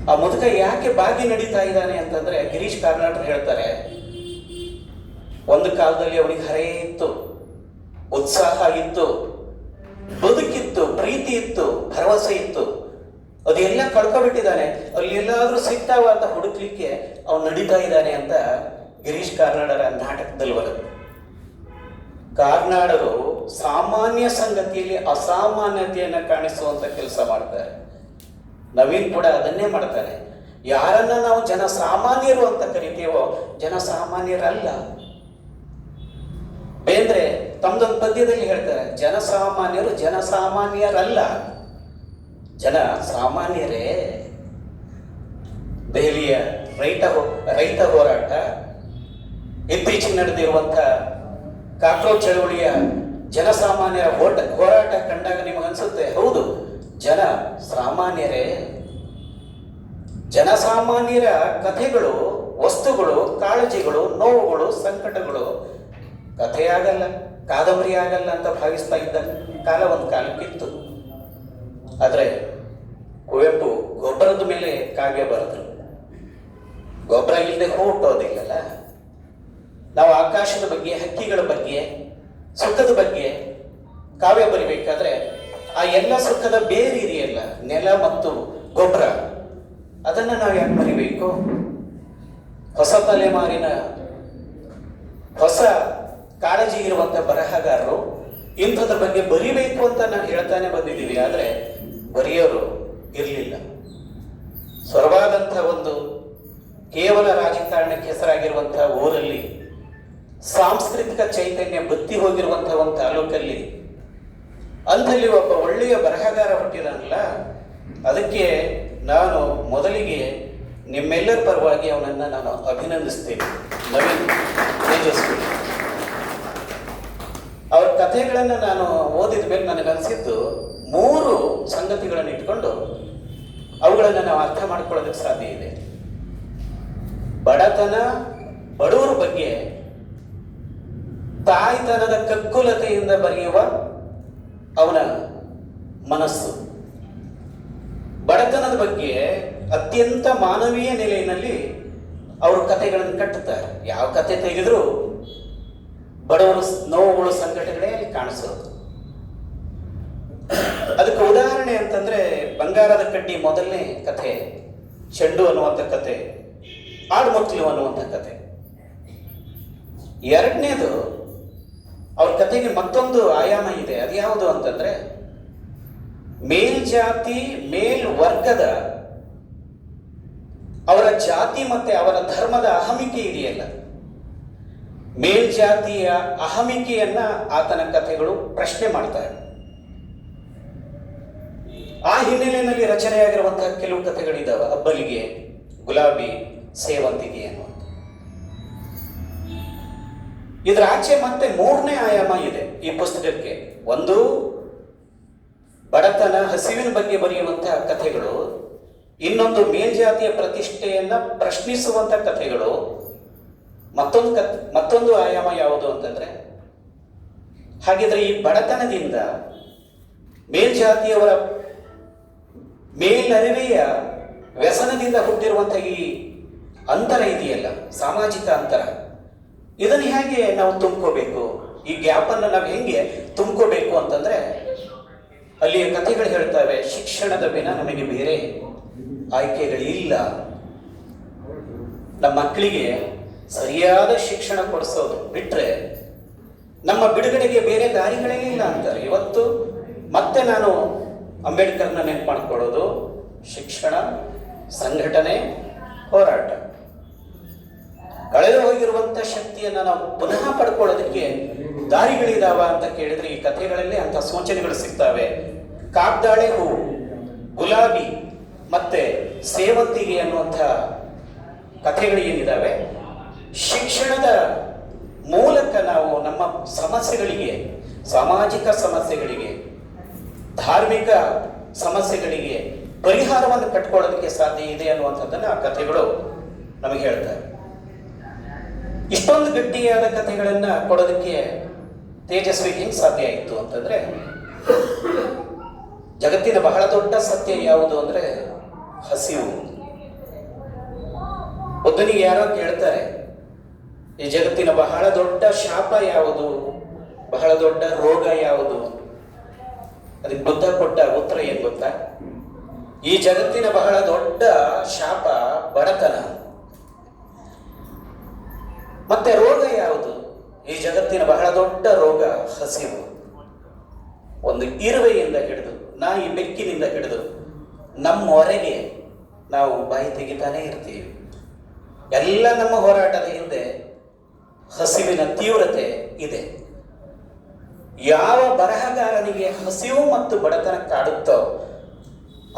ಆ ಮುದುಕ ಯಾಕೆ ಬಾಗಿ ನಡೀತಾ ಇದ್ದಾನೆ ಅಂತಂದ್ರೆ ಗಿರೀಶ್ ಕಾರ್ನಾಡರು ಹೇಳ್ತಾರೆ, ಒಂದು ಕಾಲದಲ್ಲಿ ಅವನಿಗೆ ಹರೇ ಇತ್ತು, ಉತ್ಸಾಹ ಇತ್ತು, ಬದುಕಿತ್ತು, ಪ್ರೀತಿ ಇತ್ತು, ಭರವಸೆ ಇತ್ತು. ಅದೆಲ್ಲ ಕಳ್ಕೊಬಿಟ್ಟಿದ್ದಾನೆ. ಅಲ್ಲಿ ಎಲ್ಲಾದ್ರೂ ಸಿಗ್ತಾವ ಅಂತ ಹುಡುಕ್ಲಿಕ್ಕೆ ಅವನು ನಡೀತಾ ಇದ್ದಾನೆ ಅಂತ ಗಿರೀಶ್ ಕಾರ್ನಾಡರ ನಾಟಕದಲ್ಲಿ ಬರುತ್ತೆ. ಕಾರ್ನಾಡರು ಸಾಮಾನ್ಯ ಸಂಗತಿಯಲ್ಲಿ ಅಸಾಮಾನ್ಯತೆಯನ್ನು ಕಾಣಿಸುವಂತ ಕೆಲಸ ಮಾಡ್ತಾರೆ. ನವೀನ್ ಕೂಡ ಅದನ್ನೇ ಮಾಡ್ತಾನೆ. ಯಾರನ್ನ ನಾವು ಜನಸಾಮಾನ್ಯರು ಅಂತ ಕರಿತೀವೋ ಜನಸಾಮಾನ್ಯರಲ್ಲ. ಬೇಂದ್ರೆ ತಮ್ಮದೊಂದು ಪದ್ಯದಲ್ಲಿ ಹೇಳ್ತಾರೆ, ಜನಸಾಮಾನ್ಯರು ಜನಸಾಮಾನ್ಯರಲ್ಲ, ಜನ ಸಾಮಾನ್ಯರೇ. ದೆಹಲಿಯ ರೈತ ಹೋರಾಟ, ಇತ್ತೀಚೆಗೆ ನಡೆದಿರುವಂಥ ಕಾಕ್ರೋಚ್ ಚಳವಳಿಯ ಜನಸಾಮಾನ್ಯರ ಹೋರಾಟ ಕಂಡಾಗ ನಿಮಗೆ ಅನ್ಸುತ್ತೆ, ಹೌದು ಜನ ಸಾಮಾನ್ಯರೇ. ಜನಸಾಮಾನ್ಯರ ಕಥೆಗಳು, ವಸ್ತುಗಳು, ಕಾಳಜಿಗಳು, ನೋವುಗಳು, ಸಂಕಟಗಳು ಕಥೆಯಾಗಲ್ಲ, ಕಾದಂಬರಿ ಆಗಲ್ಲ ಅಂತ ಭಾವಿಸ್ತಾ ಇದ್ದ ಕಾಲ ಒಂದು ಕಾಲಕ್ಕಿತ್ತು. ಆದರೆ ಕುವೆಂಪು ಗೊಬ್ಬರದ ಮೇಲೆ ಕಾವ್ಯ ಬರೆದ್ರು. ಗೊಬ್ಬರ ಇಲ್ಲದೆ ಹೂ ಹುಟ್ಟೋದಿಲ್ಲಲ್ಲ. ನಾವು ಆಕಾಶದ ಬಗ್ಗೆ, ಹಕ್ಕಿಗಳ ಬಗ್ಗೆ, ಸುಖದ ಬಗ್ಗೆ ಕಾವ್ಯ ಬರಿಬೇಕಾದ್ರೆ ಆ ಎಲ್ಲ ಸುಖದ ಬೇರೆ ಇದೆಯಲ್ಲ, ನೆಲ ಮತ್ತು ಗೊಬ್ಬರ, ಅದನ್ನ ನಾವು ಯಾಕೆ ಬರಿಬೇಕು? ಹೊಸ ತಲೆಮಾರಿನ ಹೊಸ ಕಾಳಜಿ ಇರುವಂತ ಬರಹಗಾರರು ಇಂಥದ್ರ ಬಗ್ಗೆ ಬರಿಬೇಕು ಅಂತ ನಾವು ಹೇಳ್ತಾನೆ ಬಂದಿದ್ದೀವಿ. ಆದರೆ ಬರೆಯೋರು ಇರಲಿಲ್ಲ. ಸೊರಬಾದಂಥ ಒಂದು ಕೇವಲ ರಾಜಕಾರಣಕ್ಕೆ ಹೆಸರಾಗಿರುವಂತಹ ಊರಲ್ಲಿ, ಸಾಂಸ್ಕೃತಿಕ ಚೈತನ್ಯ ಬತ್ತಿ ಹೋಗಿರುವಂತಹ ಒಂದು ತಾಲೂಕಲ್ಲಿ ಅಂಥಲ್ಲಿ ಒಬ್ಬ ಒಳ್ಳೆಯ ಬರಹಗಾರ ಹುಟ್ಟಿದಾನಲ್ಲ, ಅದಕ್ಕೆ ನಾನು ಮೊದಲಿಗೆ ನಿಮ್ಮೆಲ್ಲರ ಪರವಾಗಿ ಅವನನ್ನು ನಾನು ಅಭಿನಂದಿಸ್ತೇನೆ. ನವೀನ್ ತೇಜಸ್ವಿ ಅವ್ರ ಕಥೆಗಳನ್ನು ನಾನು ಓದಿದ ಮೇಲೆ ನನಗನ್ಸಿದ್ದು 3 ಸಂಗತಿಗಳನ್ನು ಇಟ್ಕೊಂಡು ಅವುಗಳನ್ನು ನಾವು ಅರ್ಥ ಮಾಡ್ಕೊಳ್ಳೋದಕ್ಕೆ ಸಾಧ್ಯ ಇದೆ. ಬಡತನ, ಬಡವರ ಬಗ್ಗೆ ತಾಯ್ತನದ ಕಗ್ಗುಲತೆಯಿಂದ ಬರೆಯುವ ಅವನ ಮನಸ್ಸು, ಬಡತನದ ಬಗ್ಗೆ ಅತ್ಯಂತ ಮಾನವೀಯ ನೆಲೆಯಲ್ಲಿ ಅವರು ಕಥೆಗಳನ್ನು ಕಟ್ಟುತ್ತಾರೆ. ಯಾವ ಕಥೆ ತೆಗೆದರೂ ಬಡವರು ನೋವುಗಳು, ಸಂಕಟಗಳೇ ಅಲ್ಲಿ ಕಾಣಿಸೋದು. ಅದಕ್ಕೆ ಉದಾಹರಣೆ ಅಂತಂದ್ರೆ ಬಂಗಾರದ ಕಡ್ಡಿ ಮೊದಲನೇ ಕಥೆ, ಚೆಂಡು ಅನ್ನುವಂಥ ಕಥೆ, ಆಡುಮಕ್ಕಳು ಅನ್ನುವಂಥ ಕಥೆ. ಎರಡನೇದು, ಅವ್ರ ಕಥೆಗೆ ಮತ್ತೊಂದು ಆಯಾಮ ಇದೆ. ಅದ್ಯಾವುದು ಅಂತಂದ್ರೆ, ಮೇಲ್ಜಾತಿ ಮೇಲ್ವರ್ಗದ ಅವರ ಜಾತಿ ಮತ್ತೆ ಅವರ ಧರ್ಮದ ಅಹಮಿಕೆ ಇದೆಯಲ್ಲ, ಮೇಲ್ಜಾತಿಯ ಅಹಮಿಕೆಯನ್ನ ಆತನ ಕಥೆಗಳು ಪ್ರಶ್ನೆ ಮಾಡ್ತಾರೆ. ಆ ಹಿನ್ನೆಲೆಯಲ್ಲಿ ರಚನೆಯಾಗಿರುವಂತಹ ಕೆಲವು ಕಥೆಗಳಿದ್ದಾವೆ. ಅಬ್ಬಲಿಗೆ, ಗುಲಾಬಿ, ಸೇವಂತಿಗೆ ಅನ್ನುವಂಥ. ಇದರ ಆಚೆ ಮತ್ತೆ ಮೂರನೇ ಆಯಾಮ ಇದೆ ಈ ಪುಸ್ತಕಕ್ಕೆ. ಒಂದು, ಬಡತನ ಹಸಿವಿನ ಬಗ್ಗೆ ಬರೆಯುವಂತಹ ಕಥೆಗಳು. ಇನ್ನೊಂದು, ಮೇಲ್ಜಾತಿಯ ಪ್ರತಿಷ್ಠೆಯನ್ನ ಪ್ರಶ್ನಿಸುವಂತ ಕಥೆಗಳು. ಮತ್ತೊಂದು ಆಯಾಮ ಯಾವುದು ಅಂತಂದ್ರೆ, ಹಾಗಿದ್ರೆ ಈ ಬಡತನದಿಂದ ಮೇಲ್ಜಾತಿಯವರ ಮೇಲರಿವೆಯ ವ್ಯಸನದಿಂದ ಹುಟ್ಟಿರುವಂತಹ ಈ ಅಂತರ ಇದೆಯಲ್ಲ, ಸಾಮಾಜಿಕ ಅಂತರ, ಇದನ್ನು ಹೇಗೆ ನಾವು ತುಂಬ್ಕೋಬೇಕು, ಈ ಗ್ಯಾಪ್ ಅನ್ನು ನಾವು ಹೆಂಗೆ ತುಂಬ್ಕೋಬೇಕು ಅಂತಂದ್ರೆ, ಅಲ್ಲಿಯ ಕಥೆಗಳು ಹೇಳ್ತವೆ, ಶಿಕ್ಷಣದ ವಿನ ನಮಗೆ ಬೇರೆ ಆಯ್ಕೆಗಳಿಲ್ಲ. ನಮ್ಮ ಮಕ್ಕಳಿಗೆ ಸರಿಯಾದ ಶಿಕ್ಷಣ ಕೊಡಿಸೋದು ಬಿಟ್ರೆ ನಮ್ಮ ಬಿಡುಗಡೆಗೆ ಬೇರೆ ದಾರಿಗಳೇ ಇಲ್ಲ ಅಂತಾರೆ. ಇವತ್ತು ಮತ್ತೆ ನಾನು ಅಂಬೇಡ್ಕರ್ನ ನೆನಪು ಮಾಡ್ಕೊಳ್ಳೋದು, ಶಿಕ್ಷಣ, ಸಂಘಟನೆ, ಹೋರಾಟ. ಕಳೆದು ಹೋಗಿರುವಂತ ಶಕ್ತಿಯನ್ನ ನಾವು ಪುನಃ ಪಡ್ಕೊಳ್ಳೋದಕ್ಕೆ ದಾರಿಗಳಿದಾವ ಅಂತ ಕೇಳಿದ್ರೆ ಈ ಕಥೆಗಳಲ್ಲಿ ಅಂತ ಸೂಚನೆಗಳು ಸಿಗ್ತವೆ. ಕಾಗ್ದಾಳೆ ಹೂವು, ಗುಲಾಬಿ ಮತ್ತೆ ಸೇವಂತಿಗೆ ಅನ್ನುವಂಥ ಕಥೆಗಳು ಏನಿದಾವೆ, ಶಿಕ್ಷಣದ ಮೂಲಕ ನಾವು ನಮ್ಮ ಸಮಸ್ಯೆಗಳಿಗೆ, ಸಾಮಾಜಿಕ ಸಮಸ್ಯೆಗಳಿಗೆ, ಧಾರ್ಮಿಕ ಸಮಸ್ಯೆಗಳಿಗೆ ಪರಿಹಾರವನ್ನು ಕಟ್ಕೊಳ್ಳೋದಕ್ಕೆ ಸಾಧ್ಯ ಇದೆ ಅನ್ನುವಂಥದ್ದನ್ನು ಆ ಕಥೆಗಳು ನಮಗೆ ಹೇಳ್ತಾರೆ. ಇಷ್ಟೊಂದು ಗಟ್ಟಿಯಾದ ಕಥೆಗಳನ್ನ ಕೊಡೋದಕ್ಕೆ ತೇಜಸ್ವಿಗೆ ಹೆಂಗೆ ಸಾಧ್ಯ ಆಯಿತು ಅಂತಂದ್ರೆ, ಜಗತ್ತಿನ ಬಹಳ ದೊಡ್ಡ ಸತ್ಯ ಯಾವುದು ಅಂದ್ರೆ ಹಸಿವು. ಒಬ್ಬನಿಗೆ ಯಾರೋ ಕೇಳ್ತಾರೆ, ಈ ಜಗತ್ತಿನ ಬಹಳ ದೊಡ್ಡ ಶಾಪ ಯಾವುದು, ಬಹಳ ದೊಡ್ಡ ರೋಗ ಯಾವುದು? ಅದಕ್ಕೆ ಬುದ್ಧ ಕೊಟ್ಟ ಉತ್ತರ ಏನ್ ಗೊತ್ತಾ? ಈ ಜಗತ್ತಿನ ಬಹಳ ದೊಡ್ಡ ಶಾಪ ಬಡತನ. ಮತ್ತೆ ರೋಗ ಯಾವುದು? ಈ ಜಗತ್ತಿನ ಬಹಳ ದೊಡ್ಡ ರೋಗ ಹಸಿವು. ಒಂದು ಇರುವೆಯಿಂದ ಹಿಡಿದು, ನಾಯಿ ಬೆಕ್ಕಿನಿಂದ ಹಿಡಿದು ನಮ್ಮವರೆಗೆ ನಾವು ಬಾಯಿ ತೆಗಿತಾನೆ ಇರ್ತೀವಿ. ಎಲ್ಲ ನಮ್ಮ ಹೋರಾಟದ ಹಿಂದೆ ಹಸಿವಿನ ತೀವ್ರತೆ ಇದೆ. ಯಾವ ಬರಹಗಾರನಿಗೆ ಹಸಿವು ಮತ್ತು ಬಡತನ ಕಾಡುತ್ತೋ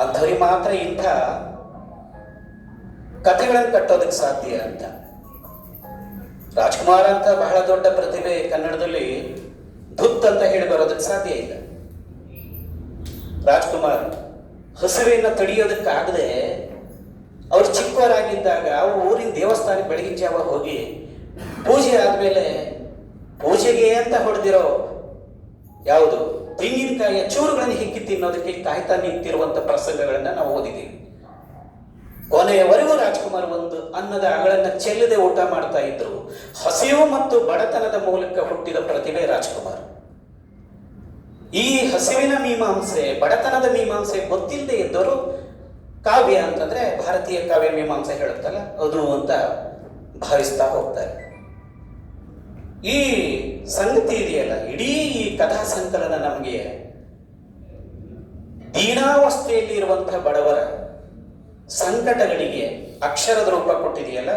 ಅಂಥವ್ರಿಗೆ ಮಾತ್ರ ಇಂಥ ಕಥೆಗಳನ್ನು ಕಟ್ಟೋದಕ್ಕೆ ಸಾಧ್ಯ ಅಂತ. ರಾಜ್ಕುಮಾರ್ ಅಂತ ಬಹಳ ದೊಡ್ಡ ಪ್ರತಿಭೆ ಕನ್ನಡದಲ್ಲಿ ಧುತ್ ಅಂತ ಹೇಳಿ ಬರೋದಕ್ಕೆ ಸಾಧ್ಯ ಇಲ್ಲ. ರಾಜ್ಕುಮಾರ್ ಹಸಿವೆಯನ್ನು ತಡೆಯೋದಕ್ಕಾಗದೆ ಅವ್ರು ಚಿಕ್ಕವರಾಗಿದ್ದಾಗ ಅವ್ರ ಊರಿನ ದೇವಸ್ಥಾನಕ್ಕೆ ಬೆಳಗಿನ ಜಾವ ಹೋಗಿ ಪೂಜೆ ಆದ್ಮೇಲೆ ಪೂಜೆಗೆ ಅಂತ ಹೊಡೆದಿರೋ ಯಾವುದು ತೆಂಗಿನಕಾಯಿಯ ಚೂರುಗಳನ್ನು ಹಿಕ್ಕಿ ತಿನ್ನೋದಕ್ಕೆ ಕಾಯ್ತಾ ನಿಂತಿರುವಂತ ಪ್ರಸಂಗಗಳನ್ನ ನಾವು ಓದಿದ್ದೀವಿ. ಕೊನೆಯವರೆಗೂ ರಾಜ್ಕುಮಾರ್ ಒಂದು ಅನ್ನದ ಅಗಳನ್ನ ಚೆಲ್ಲದೆ ಊಟ ಮಾಡ್ತಾ ಇದ್ರು. ಹಸಿವು ಮತ್ತು ಬಡತನದ ಮೂಲಕ ಹುಟ್ಟಿದ ಪ್ರತಿಭೆ ರಾಜ್ಕುಮಾರ್. ಈ ಹಸಿವಿನ ಮೀಮಾಂಸೆ, ಬಡತನದ ಮೀಮಾಂಸೆ ಗೊತ್ತಿಲ್ಲದೆ ಇದ್ದವರು ಕಾವ್ಯ ಅಂತಂದ್ರೆ ಭಾರತೀಯ ಕಾವ್ಯ ಮೀಮಾಂಸೆ ಹೇಳುತ್ತಲ್ಲ ಅದು ಅಂತ ಭಾವಿಸ್ತಾ ಹೋಗ್ತಾರೆ. ಈ ಸಂಗತಿ ಇದೆಯಲ್ಲ, ಇಡೀ ಈ ಕಥಾ ಸಂಕಲನ ನಮಗೆ ದೀನಾವಸ್ಥೆಯಲ್ಲಿ ಇರುವಂತಹ ಬಡವರ ಸಂಕಟಗಳಿಗೆ ಅಕ್ಷರದ ರೂಪ ಕೊಟ್ಟಿದೆಯಲ್ಲ,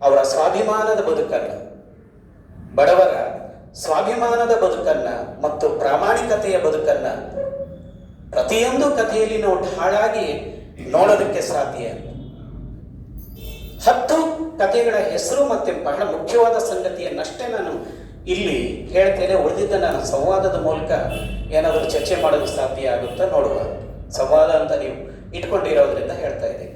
ಅವರ ಸ್ವಾಭಿಮಾನದ ಬದುಕನ್ನ, ಬಡವರ ಸ್ವಾಭಿಮಾನದ ಬದುಕನ್ನ ಮತ್ತು ಪ್ರಾಮಾಣಿಕತೆಯ ಬದುಕನ್ನ ಪ್ರತಿಯೊಂದು ಕಥೆಯಲ್ಲಿ ನಾವು ಢಾಳಾಗಿ ನೋಡೋದಕ್ಕೆ ಸಾಧ್ಯ. 10 ಕಥೆಗಳ ಹೆಸರು ಮತ್ತೆ ಬಹಳ ಮುಖ್ಯವಾದ ಸಂಗತಿಯನ್ನಷ್ಟೇ ನಾನು ಇಲ್ಲಿ ಹೇಳ್ತೇನೆ. ಉಳಿದಿದ್ದ ನಾನು ಸಂವಾದದ ಮೂಲಕ ಏನಾದರೂ ಚರ್ಚೆ ಮಾಡೋದಕ್ಕೆ ಸಾಧ್ಯ ಆಗುತ್ತಾ ನೋಡುವ. ಸಂವಾದ ಅಂತ ನೀವು ಇಟ್ಕೊಂಡಿರೋದ್ರಿಂದ ಹೇಳ್ತಾ ಇದ್ದೀನಿ.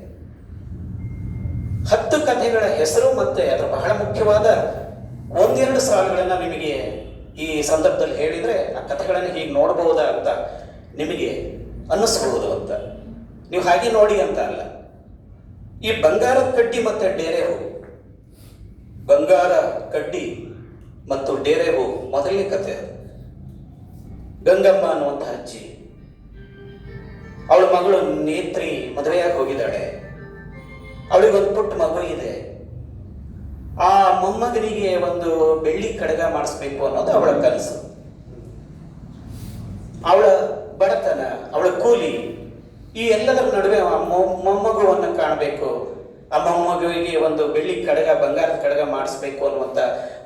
10 ಕಥೆಗಳ ಹೆಸರು ಮತ್ತೆ ಅದರ ಬಹಳ ಮುಖ್ಯವಾದ 1-2 ಸಾಲುಗಳನ್ನ ನಿಮಗೆ ಈ ಸಂದರ್ಭದಲ್ಲಿ ಹೇಳಿದ್ರೆ ಆ ಕಥೆಗಳನ್ನು ಹೀಗೆ ನೋಡಬಹುದಾ ಅಂತ ನಿಮಗೆ ಅನ್ನಿಸ್ಬಹುದು ಅಂತ. ನೀವು ಹಾಗೆ ನೋಡಿ ಅಂತ ಅಲ್ಲ. ಈ ಬಂಗಾರದ ಕಡ್ಡಿ ಮತ್ತೆ ಡೇರೆ ಹೂ, ಬಂಗಾರ ಕಡ್ಡಿ ಮತ್ತು ಡೇರೆ ಹೂ ಮೊದಲನೇ ಕಥೆ. ಗಂಗಮ್ಮ ಅನ್ನುವಂಥ ಅಜ್ಜಿ, ಅವಳ ಮಗಳು ನೇತ್ರಿ ಮದುವೆಯಾಗಿ ಹೋಗಿದ್ದಾಳೆ. ಅವಳಿಗೊಂದು ಪುಟ್ಟ ಮಗು ಇದೆ. ಆ ಮೊಮ್ಮಗನಿಗೆ ಒಂದು ಬೆಳ್ಳಿ ಕಡಗ ಮಾಡಿಸ್ಬೇಕು ಅನ್ನೋದು ಅವಳ ಕನಸು. ಅವಳ ಬಡತನ, ಅವಳ ಕೂಲಿ, ಈ ಎಲ್ಲದರ ನಡುವೆ ಆ ಮೊಮ್ಮಗುವನ್ನು ಕಾಣಬೇಕು, ಆ ಮೊಮ್ಮಗುವಿಗೆ ಒಂದು ಬೆಳ್ಳಿ ಕಡಗ, ಬಂಗಾರದ ಕಡಗ ಮಾಡಿಸ್ಬೇಕು ಅನ್ನುವಂಥ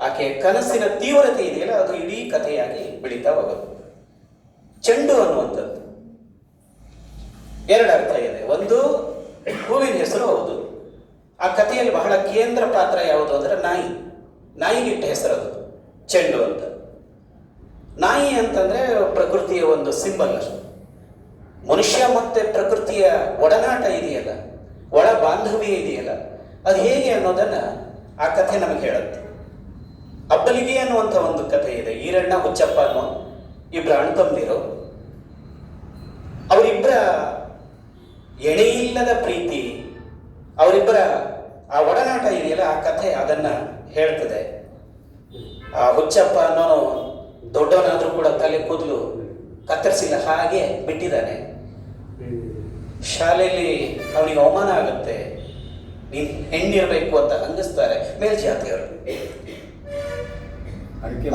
ಆಕೆಯ ಕನಸಿನ ತೀವ್ರತೆ ಇದೆಯಲ್ಲ, ಅದು ಇಡೀ ಕಥೆಯಾಗಿ ಬೆಳೀತಾ ಹೋಗೋದು. ಚೆಂಡು ಅನ್ನುವಂಥದ್ದು ಎರಡು ಅರ್ಥ ಇದೆ. ಒಂದು, ಹೂವಿನ ಹೆಸರು ಹೌದು. ಆ ಕಥೆಯಲ್ಲಿ ಬಹಳ ಕೇಂದ್ರ ಪಾತ್ರ ಯಾವುದು ಅಂದರೆ ನಾಯಿ. ನಾಯಿಗಿಟ್ಟ ಹೆಸರದು ಚೆಂಡು ಅಂತ. ನಾಯಿ ಅಂತಂದ್ರೆ ಪ್ರಕೃತಿಯ ಒಂದು ಸಿಂಬಲ್ ಅಷ್ಟೆ. ಮನುಷ್ಯ ಮತ್ತೆ ಪ್ರಕೃತಿಯ ಒಡನಾಟ ಇದೆಯಲ್ಲ, ಒಳ ಬಾಂಧವ್ಯ ಇದೆಯಲ್ಲ, ಅದು ಹೇಗೆ ಅನ್ನೋದನ್ನ ಆ ಕಥೆ ನಮಗೆ ಹೇಳುತ್ತೆ. ಅಬ್ಬಲಿಗೆ ಅನ್ನುವಂಥ ಒಂದು ಕಥೆ ಇದೆ. ಈರಣ್ಣ ಹುಚ್ಚಪ್ಪ ಅನ್ನೋ ಇಬ್ಬರ ಅಣ್ತಂದಿರು. ಅವರಿಬ್ಬರ ಎಣೆಯಿಲ್ಲದ ಪ್ರೀತಿ, ಅವರಿಬ್ಬರ ಆ ಒಡನಾಟ ಇದೆಯಲ್ಲ, ಆ ಕಥೆ ಅದನ್ನ ಹೇಳ್ತದೆ. ಆ ಹುಚ್ಚಪ್ಪ ಅನ್ನೋನು ದೊಡ್ಡವನಾದ್ರೂ ಕೂಡ ತಲೆ ಕೂದಲು ಕತ್ತರಿಸಿಲ್ಲ, ಹಾಗೆ ಬಿಟ್ಟಿದ್ದಾನೆ. ಶಾಲೆಯಲ್ಲಿ ಅವನಿಗೆ ಅವಮಾನ ಆಗುತ್ತೆ, ನೀನ್ ಹೆಣ್ಣಿರ್ಬೇಕು ಅಂತ ಹಂಗಿಸ್ತಾರೆ ಮೇಲ್ಜಾತಿಯವರು.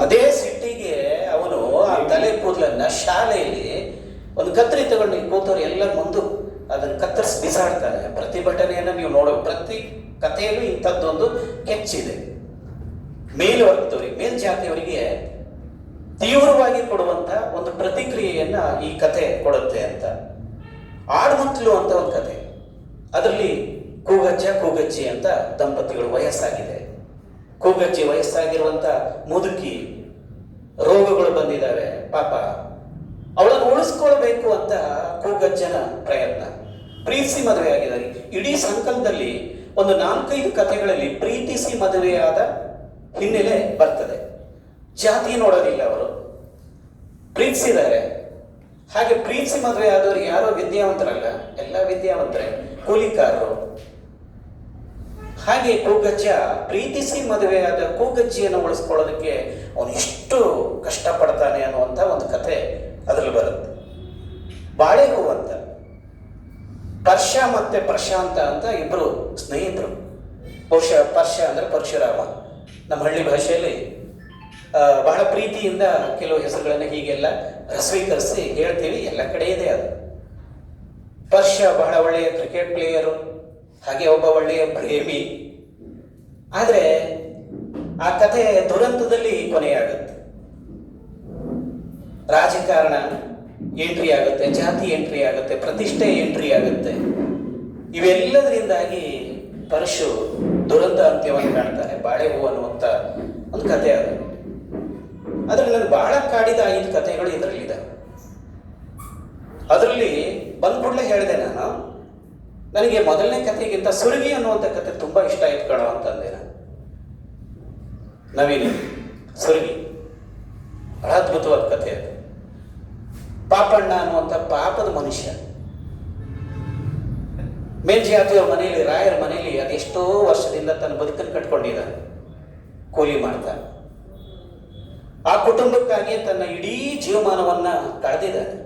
ಅದೇ ಸಿಟ್ಟಿಗೆ ಅವನು ಆ ತಲೆ ಕೂದಲನ್ನ ಶಾಲೆಯಲ್ಲಿ ಒಂದು ಕತ್ತರಿ ತಗೊಂಡು ಕೂತವ್ರು ಎಲ್ಲರ ಮುಂದೆ ಅದನ್ನು ಕತ್ತರಿಸಿ ಬಿಸಾಡ್ತಾನೆ. ಪ್ರತಿಭಟನೆಯನ್ನು ನೀವು ನೋಡೋ ಪ್ರತಿ ಕಥೆಯಲ್ಲೂ ಇಂಥದ್ದೊಂದು ಕೆಚ್ಚಿದೆ. ಮೇಲ್ವರ್ಗದವರಿಗೆ, ಮೇಲ್ಜಾತಿಯವರಿಗೆ ತೀವ್ರವಾಗಿ ಕೊಡುವಂತ ಒಂದು ಪ್ರತಿಕ್ರಿಯೆಯನ್ನ ಈ ಕಥೆ ಕೊಡುತ್ತೆ ಅಂತ. ಆಡ್ಮುತ್ಲು ಅಂತ ಒಂದು ಕಥೆ, ಅದರಲ್ಲಿ ಕೂಗಜ್ಜ ಕೂಗಜ್ಜಿ ಅಂತ ದಂಪತಿಗಳು, ವಯಸ್ಸಾಗಿದೆ. ಕೂಗಜ್ಜಿ ವಯಸ್ಸಾಗಿರುವಂತ ಮುದುಕಿ, ರೋಗಗಳು ಬಂದಿದ್ದಾವೆ, ಪಾಪ ಅವಳನ್ನು ಉಳಿಸ್ಕೊಳ್ಬೇಕು ಅಂತ ಕೂಗಜ್ಜನ ಪ್ರಯತ್ನ. ಪ್ರೀತಿಸಿ ಮದುವೆ ಆಗಿದ್ದಾರೆ. ಇಡೀ ಸಂಕಲನದಲ್ಲಿ ಒಂದು 4-5 ಕಥೆಗಳಲ್ಲಿ ಪ್ರೀತಿಸಿ ಮದುವೆಯಾದ ಹಿನ್ನೆಲೆ ಬರ್ತದೆ. ಜಾತಿ ನೋಡೋದಿಲ್ಲ, ಅವರು ಪ್ರೀತಿಸಿದ್ದಾರೆ. ಹಾಗೆ ಪ್ರೀತಿಸಿ ಮದುವೆ ಆದವರು ಯಾರೋ ವಿದ್ಯಾವಂತರಲ್ಲ, ಎಲ್ಲ ವಿದ್ಯಾವಂತರೇ, ಕೂಲಿಕಾರರು. ಹಾಗೆ ಕೂಗಜ್ಜ ಪ್ರೀತಿಸಿ ಮದುವೆಯಾದ ಕೂಗಜ್ಜಿಯನ್ನು ಉಳಿಸ್ಕೊಳ್ಳೋದಕ್ಕೆ ಅವನು ಎಷ್ಟು ಕಷ್ಟಪಡ್ತಾನೆ ಅನ್ನುವಂಥ ಒಂದು ಕಥೆ ಅದರಲ್ಲಿ ಬರುತ್ತೆ. ಬಾಳೆ ಹೂ ಅಂತ, ಪರ್ಷ ಮತ್ತೆ ಪ್ರಶಾಂತ ಅಂತ ಇಬ್ರು ಸ್ನೇಹಿತರು. ಪರ್ಷ ಅಂದ್ರೆ ಪರಶುರಾಮ. ನಮ್ಮ ಹಳ್ಳಿ ಭಾಷೆಯಲ್ಲಿ ಬಹಳ ಪ್ರೀತಿಯಿಂದ ಕೆಲವು ಹೆಸರುಗಳನ್ನು ಹೀಗೆಲ್ಲ ಸ್ವೀಕರಿಸಿ ಹೇಳ್ತೀವಿ, ಎಲ್ಲ ಕಡೆ ಇದೆ ಅದು. ಪರ್ಷ ಬಹಳ ಒಳ್ಳೆಯ ಕ್ರಿಕೆಟ್ ಪ್ಲೇಯರು, ಹಾಗೆ ಒಬ್ಬ ಒಳ್ಳೆಯ ಪ್ರೇಮಿ. ಆದರೆ ಆ ಕಥೆ ದುರಂತದಲ್ಲಿ ಕೊನೆಯಾಗುತ್ತೆ. ರಾಜಕಾರಣ ಎಂಟ್ರಿ ಆಗುತ್ತೆ, ಜಾತಿ ಎಂಟ್ರಿ ಆಗುತ್ತೆ, ಪ್ರತಿಷ್ಠೆ ಎಂಟ್ರಿ ಆಗುತ್ತೆ. ಇವೆಲ್ಲದರಿಂದಾಗಿ ಪರಶು ದುರಂತ ಅಂತ್ಯವನ್ನು ಕಾಣ್ತಾನೆ. ಬಾಳೆ ಹೂ ಅನ್ನುವಂಥ ಒಂದು ಕಥೆ ಅದು. ಅದ್ರಲ್ಲಿ ನನಗೆ ಬಹಳ ಕಾಡಿದ 5 ಕಥೆಗಳು ಇದರಲ್ಲಿದೆ. ಅದರಲ್ಲಿ ಬಂದ ಕೂಡಲೇ ಹೇಳಿದೆ ನಾನು, ನನಗೆ ಮೊದಲನೇ ಕಥೆಗಿಂತ ಸುರಗಿ ಅನ್ನುವಂಥ ಕಥೆ ತುಂಬಾ ಇಷ್ಟ ಆಯ್ತು ಕಣೋ ಅಂತಂದೆ ನಾನು. ನವೀನ ಸುರಗಿ ಬಹಳ ಅದ್ಭುತವಾದ ಕಥೆ ಅದು. ಪಾಪಣ್ಣ ಅನ್ನುವಂಥ ಪಾಪದ ಮನುಷ್ಯ, ಮೇಲ್ಜಾತಿಯವ್ರ ಮನೆಯಲ್ಲಿ, ರಾಯರ ಮನೆಯಲ್ಲಿ ಅದೆಷ್ಟೋ ವರ್ಷದಿಂದ ತನ್ನ ಬದುಕನ್ನು ಕಟ್ಕೊಂಡಿದ್ದಾನೆ, ಕೂಲಿ ಮಾಡ್ತಾ. ಆ ಕುಟುಂಬಕ್ಕಾಗಿ ತನ್ನ ಇಡೀ ಜೀವಮಾನವನ್ನ ಕಳೆದಿದ್ದಾನೆ.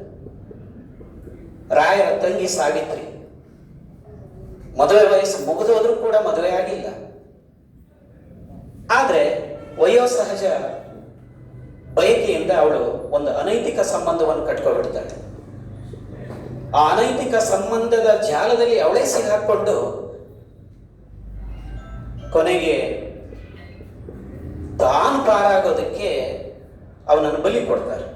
ರಾಯರ ತಂಗಿ ಸಾವಿತ್ರಿ, ಮದುವೆ ವಯಸ್ಸು ಮುಗಿದೋದ್ರೂ ಕೂಡ ಮದುವೆ ಆಗಿಲ್ಲ. ಆದ್ರೆ ವಯೋಸಹಜ ಬಯಕೆಯಿಂದ ಅವಳು ಒಂದು ಅನೈತಿಕ ಸಂಬಂಧವನ್ನು ಕಟ್ಕೊಬಿಡ್ತಾಳೆ. ಆ ಅನೈತಿಕ ಸಂಬಂಧದ ಜಾಲದಲ್ಲಿ ಅವಳೇ ಸಿಗಾಕೊಂಡು ಕೊನೆಗೆ ತಾನು ಪಾರಾಗೋದಕ್ಕೆ ಅವನನ್ನು ಬಲಿ ಕೊಡ್ತಾರೆ.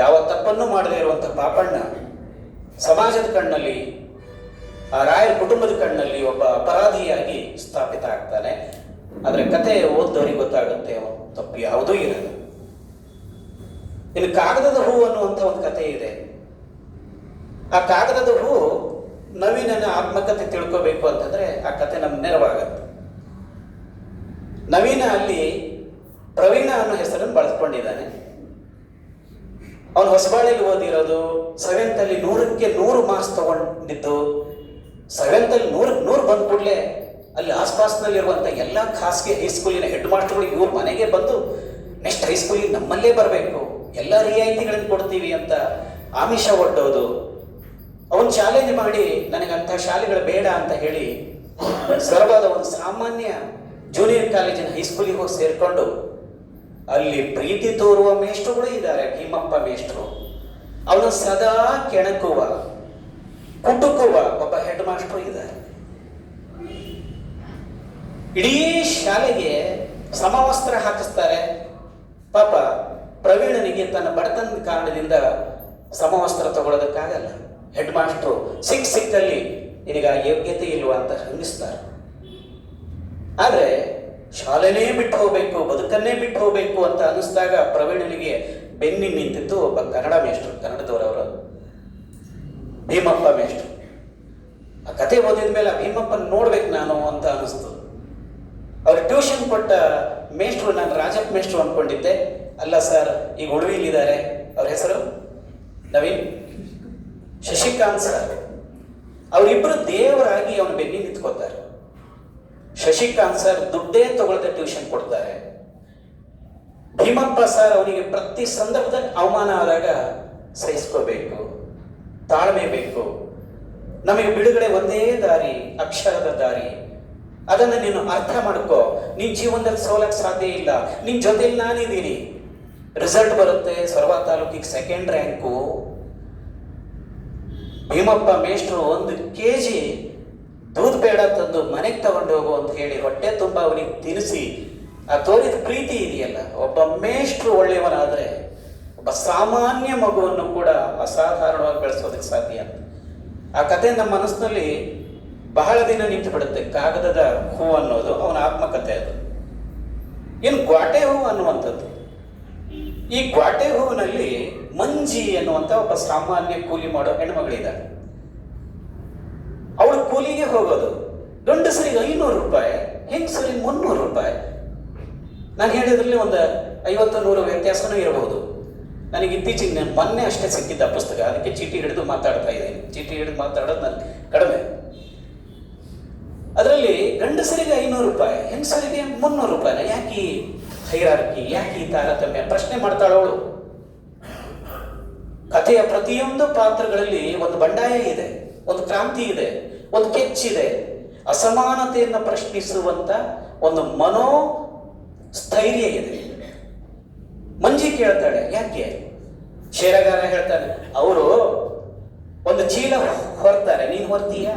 ಯಾವ ತಪ್ಪನ್ನು ಮಾಡದೇ ಇರುವಂತ ಪಾಪಣ್ಣ ಸಮಾಜದ ಕಣ್ಣಲ್ಲಿ, ಆ ರಾಯರ ಕುಟುಂಬದ ಕಣ್ಣಲ್ಲಿ ಒಬ್ಬ ಅಪರಾಧಿಯಾಗಿ ಸ್ಥಾಪಿತ ಆಗ್ತಾನೆ. ಆದ್ರೆ ಕತೆ ಓದ್ದವರಿಗೆ ಗೊತ್ತಾಗುತ್ತೆ ಅವನು ತಪ್ಪು ಯಾವುದೂ ಇರಲ್ಲ. ಇನ್ನು ಕಾಗದದ ಹೂ ಅನ್ನುವಂಥ ಒಂದು ಕತೆ ಇದೆ. ಆ ಕಾಗದದ ಹೂ ನವೀನನ ಆತ್ಮಕತೆ ತಿಳ್ಕೋಬೇಕು ಅಂತಂದ್ರೆ ಆ ಕತೆ ನಮ್ಗೆ ನೆರವಾಗತ್ತೆ. ನವೀನ ಅಲ್ಲಿ ಪ್ರವೀಣ ಅನ್ನೋ ಹೆಸರನ್ನು ಬಳಸ್ಕೊಂಡಿದ್ದಾನೆ. ಅವನು ಹೊಸಬಾಳೆಯಲ್ಲಿ ಓದಿರೋದು, 7th ಅಲ್ಲಿ 100ಕ್ಕೆ 100 ಮಾರ್ಕ್ಸ್ ತಗೊಂಡಿದ್ದು. 7th ಅಲ್ಲಿ 100 ಬಂದ ಕೂಡಲೇ ಅಲ್ಲಿ ಆಸ್ಪಾಸ್ನಲ್ಲಿರುವಂಥ ಎಲ್ಲ ಖಾಸಗಿ ಹೈಸ್ಕೂಲಿನ ಹೆಡ್ ಮಾಸ್ಟರ್ಗಳು ಇವ್ರ ಮನೆಗೆ ಬಂದು ನೆಕ್ಸ್ಟ್ ಹೈಸ್ಕೂಲಿಗೆ ನಮ್ಮಲ್ಲೇ ಬರಬೇಕು, ಎಲ್ಲ ರಿಯಾಯಿತಿಗಳನ್ನು ಕೊಡ್ತೀವಿ ಅಂತ ಆಮಿಷ ಒಡ್ಡೋದು. ಅವನು ಚಾಲೆಂಜ್ ಮಾಡಿ ನನಗಂಥ ಶಾಲೆಗಳು ಬೇಡ ಅಂತ ಹೇಳಿ ಸರವಾದ ಒಂದು ಸಾಮಾನ್ಯ ಜೂನಿಯರ್ ಕಾಲೇಜಿನ ಹೈಸ್ಕೂಲಿಗೆ ಹೋಗಿ ಸೇರಿಕೊಂಡು ಅಲ್ಲಿ ಪ್ರೀತಿ ತೋರುವ ಮೇಷ್ಟ್ರುಗಳು ಇದ್ದಾರೆ. ಭೀಮಪ್ಪ ಮೇಷ್ಟ್ರು ಅವನು ಸದಾ ಕೆಣಕುವ ಕುಟುಕುವ ಒಬ್ಬ ಹೆಡ್ ಮಾಸ್ಟ್ರು ಇದ್ದಾರೆ. ಇಡೀ ಶಾಲೆಗೆ ಸಮವಸ್ತ್ರ ಹಾಕಿಸ್ತಾರೆ. ಪಾಪ ಪ್ರವೀಣನಿಗೆ ತನ್ನ ಬಡತನದ ಕಾರಣದಿಂದ ಸಮವಸ್ತ್ರ ತಗೊಳ್ಳೋದಕ್ಕಾಗಲ್ಲ. ಹೆಡ್ ಮಾಸ್ಟ್ರು ಸಿಕ್ಕಲ್ಲಿ ನಿನಗೆ ಆ ಯೋಗ್ಯತೆ ಇಲ್ವಾ ಅಂತ ಹಂಗಿಸ್ತಾರೆ. ಆದರೆ ಶಾಲೆನೇ ಬಿಟ್ಟು ಹೋಗ್ಬೇಕು, ಬದುಕನ್ನೇ ಬಿಟ್ಟು ಹೋಗ್ಬೇಕು ಅಂತ ಅನ್ನಿಸ್ದಾಗ ಪ್ರವೀಣನಿಗೆ ಬೆನ್ನಿ ನಿಂತಿದ್ದು ಒಬ್ಬ ಕನ್ನಡ ಮೇಷ್ಟ್ರು, ಕನ್ನಡದವರವರು ಭೀಮಪ್ಪ ಮೇಷ್ಟ್ರು. ಆ ಕತೆ ಓದಿದ ಮೇಲೆ ಆ ಭೀಮಪ್ಪನ ನೋಡ್ಬೇಕು ನಾನು ಅಂತ ಅನ್ನಿಸ್ತು. ಅವ್ರು ಟ್ಯೂಷನ್ ಕೊಟ್ಟ ಮೇಷ್ಟ್ರು ನಾನು ರಾಜಪ್ಪ ಮೇಷ್ಟ್ರು ಅಂದ್ಕೊಂಡಿದ್ದೆ. ಅಲ್ಲ ಸರ್, ಈಗ ಉಳುವಿಲಿದ್ದಾರೆ. ಅವ್ರ ಹೆಸರು ನವೀನ್, ಶಶಿಕಾಂತ್ ಸರ್. ಅವರಿಬ್ಬರು ದೇವರಾಗಿ ಅವನ ಬೆನ್ನಿ ನಿಂತ್ಕೋತಾರೆ. ಶಶಿಕಾಂತ್ ಸರ್ ದುಡ್ಡೇ ತಗೊಳ್ಳದೆ ಟ್ಯೂಷನ್ ಕೊಡ್ತಾರೆ. ಭೀಮಪ್ಪ ಸರ್ ಅವನಿಗೆ ಪ್ರತಿ ಸಂದರ್ಭದಲ್ಲಿ ಅವಮಾನ ಆದಾಗ ಸಹಿಸ್ಕೋಬೇಕು, ತಾಳ್ಮೆ ಬೇಕು. ನಮಗೆ ಬಿಡುಗಡೆ ಒಂದೇ ದಾರಿ, ಅಕ್ಷರದ ದಾರಿ. ಅದನ್ನು ನೀನು ಅರ್ಥ ಮಾಡ್ಕೋ. ನಿನ್ನ ಜೀವನದಲ್ಲಿ ಸೋಲಕ್ಕೆ ಸಾಧ್ಯ ಇಲ್ಲ. ನಿನ್ನ ಜೊತೆಲಿ ನಾನಿದ್ದೀನಿ. ರಿಸಲ್ಟ್ ಬರುತ್ತೆ, ಸೊರಬ ತಾಲೂಕಿಗೆ 2nd ರ್ಯಾಂಕು. ಭೀಮಪ್ಪ ಮೇಷ್ಟ್ರು 1 kg ದೂದ್ ಬೇಡ ತಂದು ಮನೆಗೆ ತಗೊಂಡು ಹೋಗು ಅಂತ ಹೇಳಿ ಹೊಟ್ಟೆ ತುಂಬ ಅವನಿಗೆ ತಿನ್ನಿಸಿ ಆ ತೋರಿದ ಪ್ರೀತಿ ಇದೆಯಲ್ಲ. ಒಬ್ಬ ಮೇಷ್ಟ್ರು ಒಳ್ಳೆಯವನಾದರೆ ಒಬ್ಬ ಸಾಮಾನ್ಯ ಮಗುವನ್ನು ಕೂಡ ಅಸಾಧಾರಣವಾಗಿ ಬೆಳೆಸೋದಕ್ಕೆ ಸಾಧ್ಯ. ಆ ಕತೆ ನಮ್ಮ ಮನಸ್ಸಿನಲ್ಲಿ ಬಹಳ ದಿನ ನಿಂತು ಬಿಡುತ್ತೆ. ಕಾಗದದ ಹೂ ಅನ್ನೋದು ಅವನ ಆತ್ಮಕತೆ. ಅದು ಇನ್ನು ಗ್ವಾಟೆ ಹೂ ಅನ್ನುವಂಥದ್ದು. ಈ ಗ್ವಾಟೆ ಹೂವಿನಲ್ಲಿ ಮಂಜಿ ಅನ್ನುವಂಥ ಒಬ್ಬ ಸಾಮಾನ್ಯ ಕೂಲಿ ಮಾಡೋ ಹೆಣ್ಮಗಳಿದ್ದಾಳೆ. ಅವಳು ಕೂಲಿಗೆ ಹೋಗೋದು. ಗಂಡಸರಿಗೆ 500 ರೂಪಾಯಿ, ಹೆಂಗಸರಿಗೆ 300 ರೂಪಾಯಿ. ನಾನು ಹೇಳಿದ್ರಲ್ಲಿ ಒಂದು 50-100 ವ್ಯತ್ಯಾಸನೂ ಇರಬಹುದು. ನನಗೆ ಇತ್ತೀಚೆಗೆ ಮೊನ್ನೆ ಅಷ್ಟೇ ಸಿಕ್ಕಿದ್ದ ಪುಸ್ತಕ, ಅದಕ್ಕೆ ಚೀಟಿ ಹಿಡಿದು ಮಾತಾಡ್ತಾ ಇದ್ದೀನಿ. ಚೀಟಿ ಹಿಡಿದು ಮಾತಾಡೋದು ನನಗೆ ಕಡಿಮೆ. ಅದರಲ್ಲಿ ಗಂಡಸರಿಗೆ 500 ರೂಪಾಯಿ, ಹೆಂಗಸರಿಗೆ 300 ರೂಪಾಯಿನ. ಯಾಕೆ ಹೈರಾರ್ಕಿ, ಯಾಕೆ ಈ ತಾರತಮ್ಯ ಪ್ರಶ್ನೆ ಮಾಡ್ತಾಳವಳು. ಕಥೆಯ ಪ್ರತಿಯೊಂದು ಪಾತ್ರಗಳಲ್ಲಿ ಒಂದು ಬಂಡಾಯ ಇದೆ, ಒಂದು ಕ್ರಾಂತಿ ಇದೆ, ಒಂದು ಕೆಚ್ಚಿದೆ. ಅಸಮಾನತೆಯನ್ನು ಪ್ರಶ್ನಿಸುವಂತ ಒಂದು ಮನೋ ಸ್ಥೈರ್ಯ ಇದೆ. ಮಂಜಿ ಕೇಳ್ತಾಳೆ ಯಾಕೆ. ಶೇರಗಾರ ಹೇಳ್ತಾನೆ, ಅವರು ಒಂದು ಚೀಲ ಹೊರ್ತಾರೆ, ನೀನು ಹೊರ್ತೀಯ.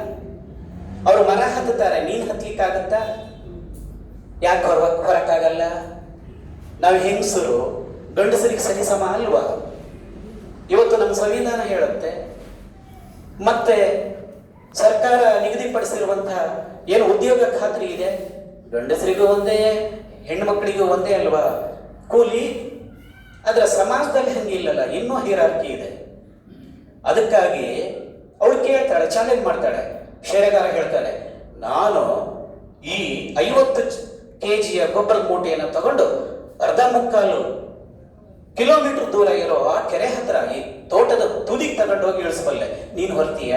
ಅವರು ಮರ ಹತ್ತುತ್ತಾರೆ, ನೀನು ಹತ್ಲಿಕ್ಕಾಗತ್ತಾ? ಯಾಕೆ ಹೊರಕ್ಕಾಗಲ್ಲ? ನಾವು ಹೆಂಗಸರು ಗಂಡಸರಿಗೆ ಸರಿಸಮ ಅಲ್ವಾ? ಇವತ್ತು ನಮ್ಮ ಸಂವಿಧಾನ ಹೇಳುತ್ತೆ, ಮತ್ತೆ ಸರ್ಕಾರ ನಿಗದಿಪಡಿಸಿರುವಂತಹ ಏನು ಉದ್ಯೋಗ ಖಾತ್ರಿ ಇದೆ, ಗಂಡಸರಿಗೂ ಒಂದೇ ಹೆಣ್ಮಕ್ಳಿಗೂ ಒಂದೇ ಅಲ್ವಾ ಕೂಲಿ? ಅದರ ಸಮಾಜದಲ್ಲಿ ಹಂಗಿಲ್ಲಲ್ಲ, ಇನ್ನೂ ಹೈರಾರ್ಕಿ ಇದೆ. ಅದಕ್ಕಾಗಿ ಅವಳು ಕೇಳ್ತಾಳೆ, ಚಾಲೆಂಜ್ ಮಾಡ್ತಾಳೆ. ಶೇರೆಗಾರ ಹೇಳ್ತಾನೆ, ನಾನು ಈ 50 kg ಗೊಬ್ಬರದ ಮೂಟೆಯನ್ನು ತಗೊಂಡು ಅರ್ಧ ಮುಕ್ಕಾಲು ಕಿಲೋಮೀಟರ್ ದೂರ ಇರೋ ಆ ಕೆರೆ ಹತ್ರ ಈ ತೋಟದ ತುದಿಗೆ ತಗೊಂಡು ಹೋಗಿ ಇಳಿಸಬಲ್ಲೆ, ನೀನು ಹೊರ್ತೀಯ?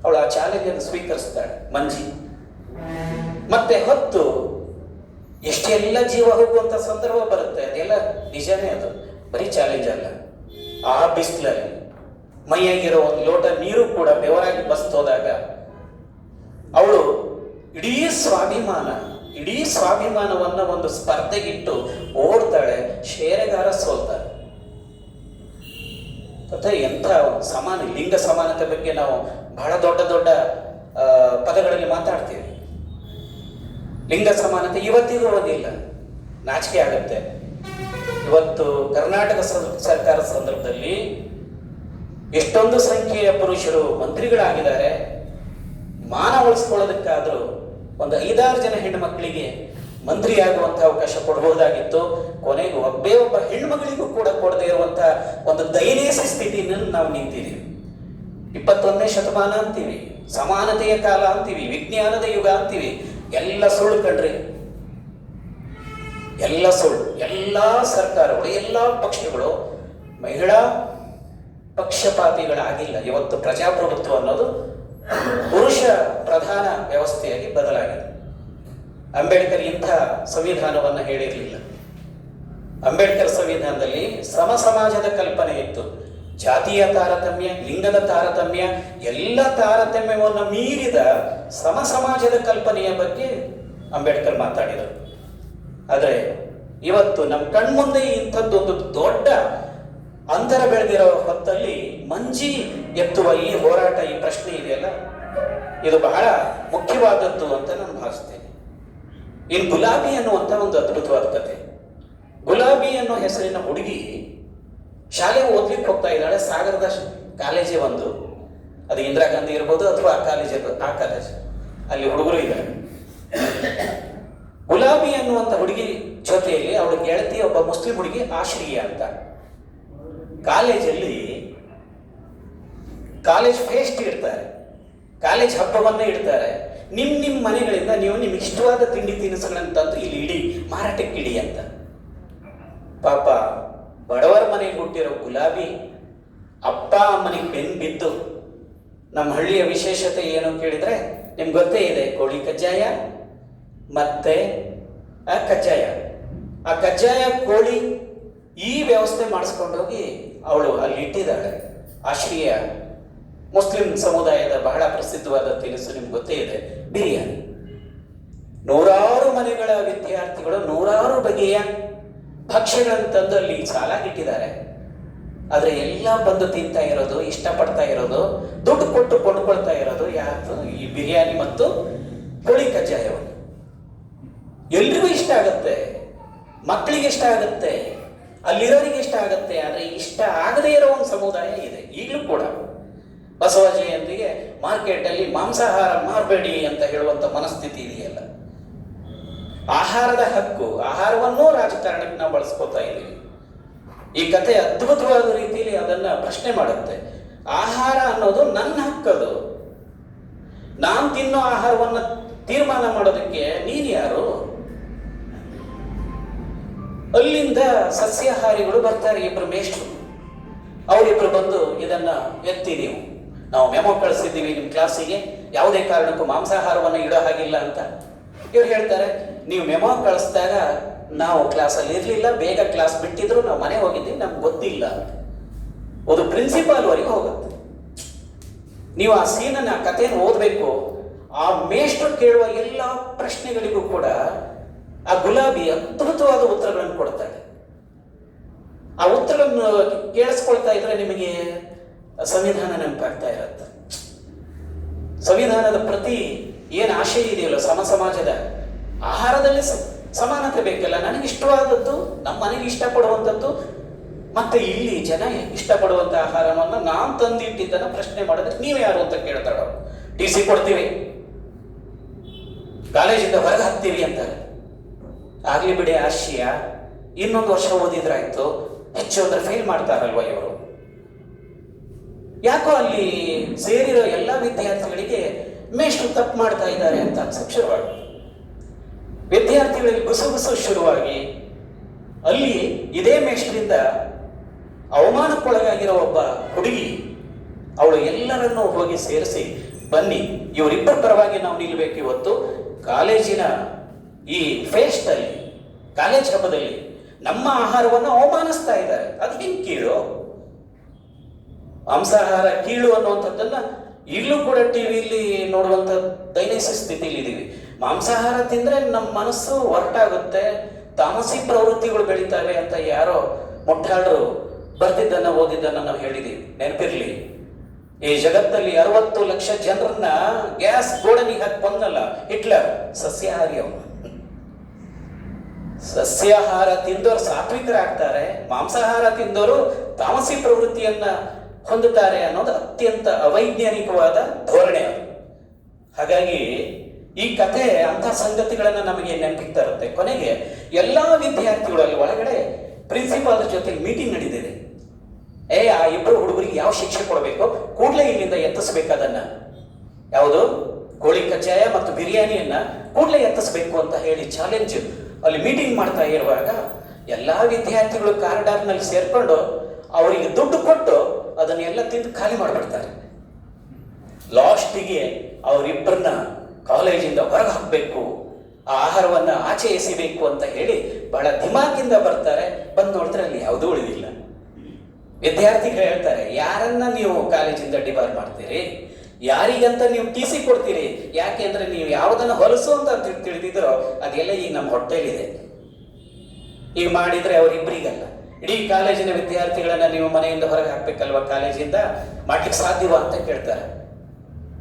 ಅವಳು ಆ ಚಾಲೆಂಜ್ ಅನ್ನು ಸ್ವೀಕರಿಸ್ತಾಳೆ ಮಂಜಿ. ಮತ್ತೆ ಹೊತ್ತು ಎಷ್ಟೆಲ್ಲ ಜೀವ ಹೋಗುವಂತ ಸಂದರ್ಭ ಬರುತ್ತೆ. ಅದೆಲ್ಲ ನಿಜನೇ, ಅದು ಬರೀ ಚಾಲೆಂಜ್ ಅಲ್ಲ. ಆ ಬಿಸಿಲಲ್ಲಿ ಮೈಯಾಗಿರೋ ಒಂದು ಲೋಟ ನೀರು ಕೂಡ ಬೆವರಾಗಿ ಬಸ್ತೋದಾಗ ಅವಳು ಇಡೀ ಸ್ವಾಭಿಮಾನವನ್ನ ಒಂದು ಸ್ಪರ್ಧೆಗಿಟ್ಟು ಓಡ್ತಾಳೆ. ಶೇರೆಗಾರ ಸೋಲ್ತಾಳೆ. ಮತ್ತೆ ಎಂಥ ಸಮಾನ ಲಿಂಗ ಸಮಾನತೆ ಬಗ್ಗೆ ನಾವು ಬಹಳ ದೊಡ್ಡ ದೊಡ್ಡ ಪದಗಳಲ್ಲಿ ಮಾತಾಡ್ತೀವಿ. ಲಿಂಗ ಸಮಾನತೆ ಇವತ್ತಿಗೂ ಒಂದಿಲ್ಲ, ನಾಚಿಕೆ ಆಗುತ್ತೆ. ಇವತ್ತು ಕರ್ನಾಟಕ ಸರ್ಕಾರದ ಸಂದರ್ಭದಲ್ಲಿ ಎಷ್ಟೊಂದು ಸಂಖ್ಯೆಯ ಪುರುಷರು ಮಂತ್ರಿಗಳಾಗಿದ್ದಾರೆ. ಮಾನ ಉಳಿಸ್ಕೊಳ್ಳೋದಕ್ಕಾದ್ರೂ ಒಂದು 5-6 ಜನ ಹೆಣ್ಣು ಮಕ್ಕಳಿಗೆ ಮಂತ್ರಿ ಆಗುವಂತಹ ಅವಕಾಶ ಕೊಡಬಹುದಾಗಿತ್ತು. ಕೊನೆಗೂ ಒಬ್ಬ ಹೆಣ್ಮಗಳಿಗೂ ಕೂಡ ಕೊಡದೇ ಇರುವಂತಹ ಒಂದು ದಯನೀಯ ಸ್ಥಿತಿಯನ್ನು ನಾವು ನಿಂತಿದ್ದೀವಿ. 21ನೇ ಶತಮಾನ ಅಂತೀವಿ, ಸಮಾನತೆಯ ಕಾಲ ಅಂತೀವಿ, ವಿಜ್ಞಾನದ ಯುಗ ಅಂತೀವಿ. ಎಲ್ಲ ಸುಳ್ಳು ಕಣ್ರಿ, ಎಲ್ಲ ಸುಳ್ಳು. ಎಲ್ಲ ಸರ್ಕಾರಗಳು, ಎಲ್ಲ ಪಕ್ಷಗಳು ಮಹಿಳಾ ಪಕ್ಷಪಾತಿಗಳಾಗಿಲ್ಲ. ಇವತ್ತು ಪ್ರಜಾಪ್ರಭುತ್ವ ಅನ್ನೋದು ಪುರುಷ ಪ್ರಧಾನ ವ್ಯವಸ್ಥೆಯಾಗಿ ಬದಲಾಗಿದೆ. ಅಂಬೇಡ್ಕರ್ ಇಂಥ ಸಂವಿಧಾನವನ್ನು ಹೇಳಿರಲಿಲ್ಲ. ಅಂಬೇಡ್ಕರ್ ಸಂವಿಧಾನದಲ್ಲಿ ಸಮ ಸಮಾಜದ ಕಲ್ಪನೆ ಇತ್ತು. ಜಾತಿಯ ತಾರತಮ್ಯ, ಲಿಂಗದ ತಾರತಮ್ಯ, ಎಲ್ಲ ತಾರತಮ್ಯವನ್ನು ಮೀರಿದ ಸಮ ಸಮಾಜದ ಕಲ್ಪನೆಯ ಬಗ್ಗೆ ಅಂಬೇಡ್ಕರ್ ಮಾತಾಡಿದರು. ಆದರೆ ಇವತ್ತು ನಮ್ಮ ಕಣ್ಮುಂದೆ ಇಂಥದ್ದೊಂದು ದೊಡ್ಡ ಅಂತರ ಬೆಳೆದಿರೋ ಹೊತ್ತಲ್ಲಿ ಮಂಜಿ ಎತ್ತುವ ಈ ಹೋರಾಟ, ಈ ಪ್ರಶ್ನೆ ಇದೆಯಲ್ಲ, ಇದು ಬಹಳ ಮುಖ್ಯವಾದದ್ದು ಅಂತ ನಾನು ಭಾವಿಸ್ತೇನೆ. ಇನ್ನು ಗುಲಾಬಿ ಅನ್ನುವಂಥ ಒಂದು ಅದ್ಭುತವಾದ ಕತೆ. ಗುಲಾಬಿ ಅನ್ನೋ ಹೆಸರಿನ ಹುಡುಗಿ ಶಾಲೆಗೆ ಓದ್ಲಿಕ್ಕೆ ಹೋಗ್ತಾ ಇದ್ದಾಳೆ. ಸಾಗರದ ಕಾಲೇಜೇ ಒಂದು, ಅದು ಇಂದಿರಾ ಗಾಂಧಿ ಇರ್ಬೋದು ಅಥವಾ ಆ ಕಾಲೇಜ್, ಅಲ್ಲಿ ಹುಡುಗರು ಇದ್ದಾರೆ. ಗುಲಾಬಿ ಅನ್ನುವಂಥ ಹುಡುಗಿ ಜೊತೆಯಲ್ಲಿ ಅವಳ ಗೆಳತಿ ಒಬ್ಬ ಮುಸ್ಲಿಂ ಹುಡುಗಿ ಆಶ್ರಿಯ ಅಂತ. ಕಾಲೇಜಲ್ಲಿ ಕಾಲೇಜ್ ಫೆಸ್ಟ್ ಇಡ್ತಾರೆ, ಕಾಲೇಜ್ ಹಬ್ಬವನ್ನ ಇಡ್ತಾರೆ. ನಿಮ್ಮ ಮನೆಗಳಿಂದ ನೀವು ನಿಮ್ಗೆ ಇಷ್ಟವಾದ ತಿಂಡಿ ತಿನಿಸುಗಳಂತಂದು ಇಲ್ಲಿ ಇಡಿ, ಮಾರಾಟಕ್ಕೆ ಇಡಿ ಅಂತ. ಪಾಪ ಬಡವರ ಮನೆಗೆ ಹುಟ್ಟಿರೋ ಗುಲಾಬಿ ಅಪ್ಪ ಅಮ್ಮನಿಗೆ ಬೆನ್ನು ಬಿದ್ದು, ನಮ್ಮ ಹಳ್ಳಿಯ ವಿಶೇಷತೆ ಏನು ಕೇಳಿದ್ರೆ ನಿಮ್ಗೆ ಗೊತ್ತೇ ಇದೆ, ಕೋಳಿ ಕಜ್ಜಾಯ ಮತ್ತೆ ಕಜ್ಜಾಯ. ಆ ಕಜ್ಜಾಯ ಕೋಳಿ ಈ ವ್ಯವಸ್ಥೆ ಮಾಡಿಸ್ಕೊಂಡೋಗಿ ಅವಳು ಅಲ್ಲಿ ಇಟ್ಟಿದ್ದಾಳೆ. ಆಶ್ರಿಯ ಮುಸ್ಲಿಂ ಸಮುದಾಯದ ಬಹಳ ಪ್ರಸಿದ್ಧವಾದ ತಿನಿಸು ನಿಮ್ಗೆ ಗೊತ್ತೇ ಇದೆ, ಬಿರಿಯಾನಿ. ನೂರಾರು ಮನೆಗಳ ವಿದ್ಯಾರ್ಥಿಗಳು ನೂರಾರು ಬಗೆಯ ಭಕ್ಷ್ಯಗಳನ್ನು ತಂದು ಅಲ್ಲಿ ಸಾಲಾಗಿಟ್ಟಿದ್ದಾರೆ. ಆದರೆ ಎಲ್ಲ ಬಂದು ತಿಂತಾ ಇರೋದು, ಇಷ್ಟಪಡ್ತಾ ಇರೋದು, ದುಡ್ಡು ಕೊಟ್ಟು ಕೊಂಡ್ಕೊಳ್ತಾ ಇರೋದು ಯಾರು? ಈ ಬಿರಿಯಾನಿ ಮತ್ತು ಕೋಳಿ ಕಜ್ಜಾಯವನ್ನು. ಎಲ್ರಿಗೂ ಇಷ್ಟ ಆಗುತ್ತೆ, ಮಕ್ಕಳಿಗೆ ಇಷ್ಟ ಆಗುತ್ತೆ, ಅಲ್ಲಿರೋರಿಗೆ ಇಷ್ಟ ಆಗುತ್ತೆ. ಆದರೆ ಇಷ್ಟ ಆಗದೇ ಇರೋ ಒಂದು ಸಮುದಾಯ ಇದೆ ಈಗಲೂ ಕೂಡ. ಬಸವ ಜಯಂತಿಗೆ ಮಾರ್ಕೆಟಲ್ಲಿ ಮಾಂಸಾಹಾರ ಮಾರಬೇಡಿ ಅಂತ ಹೇಳುವಂಥ ಮನಸ್ಥಿತಿ ಇದೆಯಲ್ಲ. ಆಹಾರದ ಹಕ್ಕು, ಆಹಾರವನ್ನೂ ರಾಜಕಾರಣಕ್ಕೆ ನಾವು ಬಳಸ್ಕೋತಾ ಇದ್ದೀವಿ. ಈ ಕತೆ ಅದ್ಭುತವಾದ ರೀತಿಯಲ್ಲಿ ಅದನ್ನ ಪ್ರಶ್ನೆ ಮಾಡುತ್ತೆ. ಆಹಾರ ಅನ್ನೋದು ನನ್ನ ಹಕ್ಕದು. ನಾನು ತಿನ್ನೋ ಆಹಾರವನ್ನ ತೀರ್ಮಾನ ಮಾಡೋದಕ್ಕೆ ನೀನು ಯಾರು? ಅಲ್ಲಿಂದ ಸಸ್ಯಾಹಾರಿಗಳು ಬರ್ತಾರೆ, ಇಬ್ರು ಮೇಷ್ಟ್ರು. ಅವರಿಬ್ರು ಬಂದು ಇದನ್ನ ಎತ್ತಿ, ನಾವು ಮೆಮೊ ಕಳಿಸಿದ್ದೀವಿ ನಿಮ್ಮ ಕ್ಲಾಸಿಗೆ, ಯಾವುದೇ ಕಾರಣಕ್ಕೂ ಮಾಂಸಾಹಾರವನ್ನು ಇಡೋ ಹಾಗಿಲ್ಲ ಅಂತ. ಇವ್ರು ಹೇಳ್ತಾರೆ, ನೀವು ಮೆಮೊ ಕಳಿಸಿದಾಗ ನಾವು ಕ್ಲಾಸಲ್ಲಿ ಇರಲಿಲ್ಲ, ಬೇಗ ಕ್ಲಾಸ್ ಬಿಟ್ಟಿದ್ರು, ನಾವು ಮನೆ ಹೋಗಿದ್ದೀವಿ, ನಮ್ಗೆ ಗೊತ್ತಿಲ್ಲ. ಅದು ಪ್ರಿನ್ಸಿಪಾಲ್ವರೆಗೆ ಹೋಗುತ್ತೆ. ನೀವು ಆ ಸೀನನ್ನು, ಆ ಕಥೆಯನ್ನು ಓದಬೇಕು. ಆ ಮೇಷ್ಟ್ರು ಕೇಳುವ ಎಲ್ಲ ಪ್ರಶ್ನೆಗಳಿಗೂ ಕೂಡ ಆ ಗುಲಾಬಿ ಅದ್ಭುತವಾದ ಉತ್ತರಗಳನ್ನು ಕೊಡ್ತಾಳೆ. ಆ ಉತ್ತರಗಳನ್ನು ಕೇಳಿಸ್ಕೊಳ್ತಾ ಇದ್ರೆ ನಿಮಗೆ ಸಂವಿಧಾನ ನೆನಪಾಗ್ತಾ ಇರುತ್ತೆ. ಸಂವಿಧಾನದ ಪ್ರತಿ ಏನು ಆಶಯ ಇದೆಯಲ್ಲ, ಸಮಾಜದ ಆಹಾರದಲ್ಲಿ ಸಮಾನತೆ ಬೇಕಲ್ಲ. ನನಗೆ ಇಷ್ಟವಾದದ್ದು, ನಮ್ಮ ಮನೆಗೆ ಇಷ್ಟಪಡುವಂಥದ್ದು, ಮತ್ತೆ ಇಲ್ಲಿ ಜನ ಇಷ್ಟಪಡುವಂಥ ಆಹಾರವನ್ನು ನಾನು ತಂದಿಟ್ಟಿದ್ದನ್ನು ಪ್ರಶ್ನೆ ಮಾಡಿದ್ರೆ ನೀವು ಯಾರು ಅಂತ ಕೇಳ್ತಾಳ. ಟಿ ಸಿ ಕೊಡ್ತೀವಿ, ಕಾಲೇಜಿಂದ ಹೊರಗೆ ಹಾಕ್ತೀವಿ ಅಂತಾರೆ. ಆಗ್ಲಿ ಬಿಡಿ ಆಶಯ, ಇನ್ನೊಂದು ವರ್ಷ ಓದಿದ್ರಾಯ್ತು, ಹೆಚ್ಚು ಅಂದ್ರೆ ಫೇಲ್ ಮಾಡ್ತಾರಲ್ವ ಇವರು. ಯಾಕೋ ಅಲ್ಲಿ ಸೇರಿರೋ ಎಲ್ಲ ವಿದ್ಯಾರ್ಥಿಗಳಿಗೆ ಮೇಷ್ಟ್ರು ತಪ್ಪು ಮಾಡ್ತಾ ಇದ್ದಾರೆ ಅಂತ ಅನ್ಸಕ್ ಶುರುವಾಗಿ, ವಿದ್ಯಾರ್ಥಿಗಳಿಗೆ ಗುಸುಗುಸು ಶುರುವಾಗಿ, ಅಲ್ಲಿ ಇದೇ ಮೇಷ್ಟ್ರಿಂದ ಅವಮಾನಕ್ಕೊಳಗಾಗಿರೋ ಒಬ್ಬ ಹುಡುಗಿ, ಅವಳು ಎಲ್ಲರನ್ನೂ ಹೋಗಿ ಸೇರಿಸಿ, ಬನ್ನಿ ಇವರಿಬ್ಬರ ಪರವಾಗಿ ನಾವು ನಿಲ್ಬೇಕು ಇವತ್ತು. ಕಾಲೇಜಿನ ಈ ಫೆಸ್ಟ್ ಅಲ್ಲಿ, ಕಾಲೇಜ್ ಹಬ್ಬದಲ್ಲಿ ನಮ್ಮ ಆಹಾರವನ್ನು ಅವಮಾನಿಸ್ತಾ ಇದ್ದಾರೆ, ಅದು ಹೆಂಗೆ ಕೀಳು? ಮಾಂಸಾಹಾರ ಕೀಳು ಅನ್ನುವಂಥದ್ದನ್ನ ಈಗಲೂ ಕೂಡ ಟಿವಿಲಿ ನೋಡುವಂಥ ದೈನಂದಿನ ಸ್ಥಿತಿಲಿ ಇದ್ದೀವಿ. ಮಾಂಸಾಹಾರ ತಿಂದ್ರೆ ನಮ್ಮ ಮನಸ್ಸು ಹೊರಟಾಗುತ್ತೆ, ತಾಮಸಿ ಪ್ರವೃತ್ತಿಗಳು ಬೆಳೀತವೆ ಅಂತ ಯಾರೋ ಮುಟ್ಟಾಳರು ಬರ್ದಿದ್ದನ್ನ ಓದಿದ್ದನ್ನ ನಾವು ಹೇಳಿದೀವಿ, ನೆನಪಿರ್ಲಿ. ಈ ಜಗತ್ತಲ್ಲಿ 60 ಲಕ್ಷ ಜನರನ್ನ ಗ್ಯಾಸ್ ಗೋಡನಿಗೆ ಹಾಕಿ ಬಂದಲ್ಲ ಹಿಟ್ಲರ್, ಸಸ್ಯಾಹಾರಿ ಅವನು. ಸಸ್ಯಾಹಾರ ತಿಂದವರು ಸಾತ್ವಿಕರಾಗ್ತಾರೆ, ಮಾಂಸಾಹಾರ ತಿಂದವರು ತಾಮಸಿ ಪ್ರವೃತ್ತಿಯನ್ನ ಹೊಂದುತ್ತಾರೆ ಅನ್ನೋದು ಅತ್ಯಂತ ಅವೈಜ್ಞಾನಿಕವಾದ ಧೋರಣೆ ಅದು. ಹಾಗಾಗಿ ಈ ಕಥೆ ಅಂಥ ಸಂಗತಿಗಳನ್ನ ನಮಗೆ ನೆನಪಿಗೆ ತರುತ್ತೆ. ಕೊನೆಗೆ ಎಲ್ಲಾ ವಿದ್ಯಾರ್ಥಿಗಳಲ್ಲಿ ಒಳಗಡೆ ಪ್ರಿನ್ಸಿಪಾಲ್ ಜೊತೆ ಮೀಟಿಂಗ್ ನಡೀತಿದೆ. ಆ ಇಬ್ಬರು ಹುಡುಗರಿಗೆ ಯಾವ ಶಿಕ್ಷೆ ಕೊಡಬೇಕು, ಕೂಡಲೇ ಇಲ್ಲಿಂದ ಎತ್ತಿಸ್ಬೇಕು, ಅದನ್ನ ಯಾವುದು ಕೋಳಿ ಕಜ್ಜಾಯ ಮತ್ತು ಬಿರಿಯಾನಿಯನ್ನ ಕೂಡಲೇ ಎತ್ತಿಸ್ಬೇಕು ಅಂತ ಹೇಳಿ ಚಾಲೆಂಜ್ ಅಲ್ಲಿ ಮೀಟಿಂಗ್ ಮಾಡ್ತಾ ಇರುವಾಗ ಎಲ್ಲಾ ವಿದ್ಯಾರ್ಥಿಗಳು ಕಾರಿಡಾರ್ನಲ್ಲಿ ಸೇರ್ಕೊಂಡು ಅವರಿಗೆ ದುಡ್ಡು ಕೊಟ್ಟು ಅದನ್ನೆಲ್ಲ ತಿಂದು ಖಾಲಿ ಮಾಡಿಬಿಡ್ತಾರೆ. ಲಾಸ್ಟಿಗೆ ಅವರಿಬ್ಬರನ್ನ ಕಾಲೇಜಿಂದ ಹೊರಗೆ ಹಾಕಬೇಕು, ಆ ಆಹಾರವನ್ನ ಆಚೆ ಎಸಿಬೇಕು ಅಂತ ಹೇಳಿ ಬಹಳ ದಿಮಾಕಿಂದ ಬರ್ತಾರೆ. ಬಂದು ನೋಡಿದ್ರೆ ಅಲ್ಲಿ ಯಾವುದೂ ಉಳಿದಿಲ್ಲ. ವಿದ್ಯಾರ್ಥಿಗಳು ಹೇಳ್ತಾರೆ, ಯಾರನ್ನ ನೀವು ಕಾಲೇಜಿಂದ ಡಿಬಾರ್ ಮಾಡ್ತೀರಿ? ಯಾರಿಗಂತ ನೀವು ಟಿಸಿ ಕೊಡ್ತೀರಿ? ಯಾಕೆ ಅಂದ್ರೆ ನೀವು ಯಾವುದನ್ನು ಹೊಲಸು ಅಂತ ತಿಳಿದಿದ್ರೋ ಅದೆಲ್ಲ ಈಗ ನಮ್ಮ ಹೊಟ್ಟೆಲಿದೆ. ಈಗ ಮಾಡಿದ್ರೆ ಅವರಿಬ್ಬರಿಗಲ್ಲ, ಇಡೀ ಕಾಲೇಜಿನ ವಿದ್ಯಾರ್ಥಿಗಳನ್ನ ನೀವು ಮನೆಯಿಂದ ಹೊರಗೆ ಹಾಕ್ಬೇಕಲ್ವಾ, ಕಾಲೇಜಿಂದ ಮಾಡ್ಲಿಕ್ಕೆ ಸಾಧ್ಯವಾ ಅಂತ ಕೇಳ್ತಾರೆ.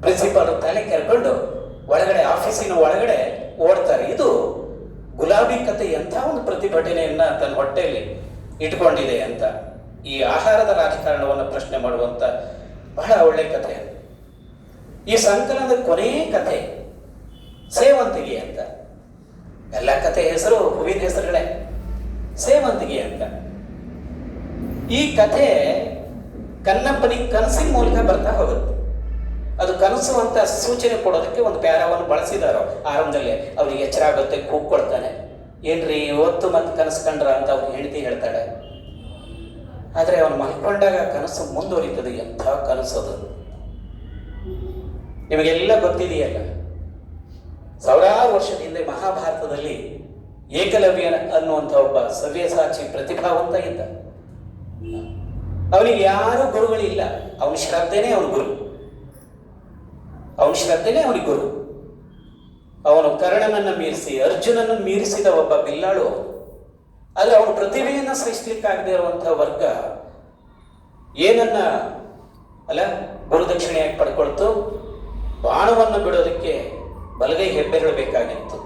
ಪ್ರಿನ್ಸಿಪಾಲ್ ತಲೆ ಕೆರ್ಕೊಂಡು ಒಳಗಡೆ ಆಫೀಸಿನ ಒಳಗಡೆ ಓಡ್ತಾರೆ. ಇದು ಗುಲಾಬಿ ಕತೆ ಎಂಥ ಒಂದು ಪ್ರತಿಭಟನೆಯನ್ನ ತನ್ನ ಹೊಟ್ಟೆಯಲ್ಲಿ ಇಟ್ಕೊಂಡಿದೆ ಅಂತ. ಈ ಆಹಾರದ ರಾಜಕಾರಣವನ್ನು ಪ್ರಶ್ನೆ ಮಾಡುವಂತ ಬಹಳ ಒಳ್ಳೆ ಕಥೆ. ಈ ಸಂಕಲನದ ಕೊನೆಯ ಕಥೆ ಸೇವಂತಿಗೆ ಅಂತ. ಎಲ್ಲ ಕಥೆ ಹೆಸರು ಹೂವಿನ ಹೆಸರುಗಳೇ. ಸೇವಂತಿಗೆ ಅಂತ ಈ ಕಥೆ ಕನ್ನಪ್ಪನಿಗೆ ಕನಸಿನ ಮೂಲಕ ಬರ್ತಾ ಹೋಗುತ್ತೆ. ಅದು ಕನಸು ಅಂತ ಸೂಚನೆ ಕೊಡೋದಕ್ಕೆ ಒಂದು ಪ್ಯಾರವನ್ನು ಬಳಸಿದಾರೋ ಆರಂಭದಲ್ಲೇ. ಅವ್ರಿಗೆ ಎಚ್ಚರ ಆಗುತ್ತೆ, ಕೂಗ್ಕೊಳ್ತಾನೆ, ಏನ್ರಿ ಇವತ್ತು ಮತ್ತೆ ಕನಸು ಕಂಡ್ರ ಅಂತ ಅವ್ರು ಹೆಂಡತಿ ಹೇಳ್ತಾಳೆ. ಆದರೆ ಅವನು ಮಲ್ಕೊಂಡಾಗ ಕನಸು ಮುಂದುವರಿತದೆ. ಎಂಥ ಕನಸದು ನಿಮಗೆಲ್ಲ ಗೊತ್ತಿದೆಯಲ್ಲ. ಸಾವಿರಾರು ವರ್ಷದ ಹಿಂದೆ ಮಹಾಭಾರತದಲ್ಲಿ ಏಕಲವ್ಯ ಅನ್ನುವಂಥ ಒಬ್ಬ ಸವ್ಯಸಾಚಿ ಪ್ರತಿಭಾವಂತ ಇದ್ದ. ಅವನಿಗೆ ಯಾರು ಗುರುಗಳಿಲ್ಲ. ಅವನ ಶ್ರದ್ಧೆನೇ ಅವನ ಗುರು. ಅವನಿಗೆ ಗುರು. ಅವನು ಕರ್ಣನನ್ನು ಮೀರಿಸಿ ಅರ್ಜುನನನ್ನು ಮೀರಿಸಿದ ಒಬ್ಬ ಬಿಲ್ಲಾಳು. ಆದ್ರೆ ಅವನ ಪ್ರತಿಭೆಯನ್ನ ಸಹಿಸ್ಲಿಕ್ಕಾಗದೇ ಇರುವಂತಹ ವರ್ಗ ಏನನ್ನ ಅಲ್ಲ ಗುರುದಕ್ಷಿಣೆಯಾಗಿ ಪಡ್ಕೊಳ್ತು. ಬಾಣವನ್ನು ಬಿಡೋದಕ್ಕೆ ಬಲಗೈ ಹೆಬ್ಬೆರಳು ಬೇಕಾಗಿತ್ತು.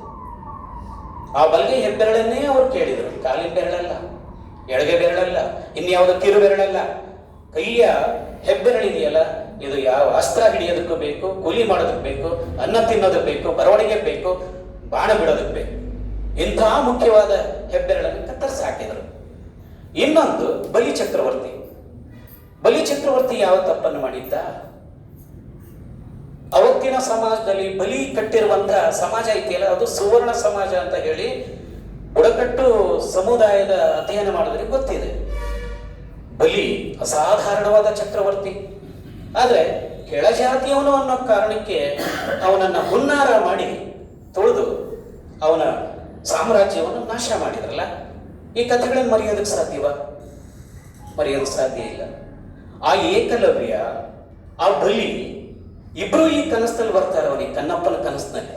ಆ ಬಲಗೈ ಹೆಬ್ಬೆರಳನ್ನೇ ಅವರು ಕೇಳಿದರು. ಕಾಲಿನ ಬೆರಳಲ್ಲ, ಎಡಗೈ ಬೆರಳಲ್ಲ, ಇನ್ಯಾವುದೋ ಕಿರು ಬೆರಳಲ್ಲ, ಕೈಯ ಹೆಬ್ಬೆರಳಿದೆಯಲ್ಲ, ಇದು ಯಾವ ಅಸ್ತ್ರ ಹಿಡಿಯೋದಕ್ಕೂ ಬೇಕು, ಕೂಲಿ ಮಾಡೋದಕ್ಕೆ ಬೇಕು, ಅನ್ನ ತಿನ್ನೋದಕ್ಕೆ ಬೇಕು, ಬರವಣಿಗೆ ಬೇಕು, ಬಾಣ ಬಿಡೋದಕ್ಕೆ ಬೇಕು. ಇಂಥ ಮುಖ್ಯವಾದ ಹೆಬ್ಬೆರಳನ್ನು ಕತ್ತರಿಸಿ ಹಾಕಿದರು. ಇನ್ನೊಂದು ಬಲಿ ಚಕ್ರವರ್ತಿ. ಬಲಿ ಚಕ್ರವರ್ತಿ ಯಾವ ತಪ್ಪನ್ನು ಮಾಡಿದ್ದ? ಅವತ್ತಿನ ಸಮಾಜದಲ್ಲಿ ಬಲಿ ಕಟ್ಟಿರುವಂತಹ ಸಮಾಜ ಇದೆಯಲ್ಲ, ಅದು ಸುವರ್ಣ ಸಮಾಜ ಅಂತ ಹೇಳಿ ಬುಡಕಟ್ಟು ಸಮುದಾಯದ ಅಧ್ಯಯನ ಮಾಡಿದ್ರೆ ಗೊತ್ತಿದೆ. ಬಲಿ ಅಸಾಧಾರಣವಾದ ಚಕ್ರವರ್ತಿ. ಆದ್ರೆ ಕೆಳಜಾತಿಯವನು ಅನ್ನೋ ಕಾರಣಕ್ಕೆ ಅವನನ್ನ ಹುನ್ನಾರ ಮಾಡಿ ತುಳಿದು ಅವನ ಸಾಮ್ರಾಜ್ಯವನ್ನು ನಾಶ ಮಾಡಿದ್ರಲ್ಲ. ಈ ಕಥೆಗಳನ್ನು ಮರೆಯೋದಕ್ಕೆ ಸಾಧ್ಯವಾ? ಮರೆಯೋದಕ್ಕೆ ಸಾಧ್ಯ ಇಲ್ಲ. ಆ ಏಕಲವ್ಯ, ಆ ಬಲಿ ಇಬ್ರು ಈ ಕನಸಲ್ಲಿ ಬರ್ತಾರೆ. ಅವನಿಗೆ ಕನ್ನಪ್ಪನ ಕನಸಿನಲ್ಲಿ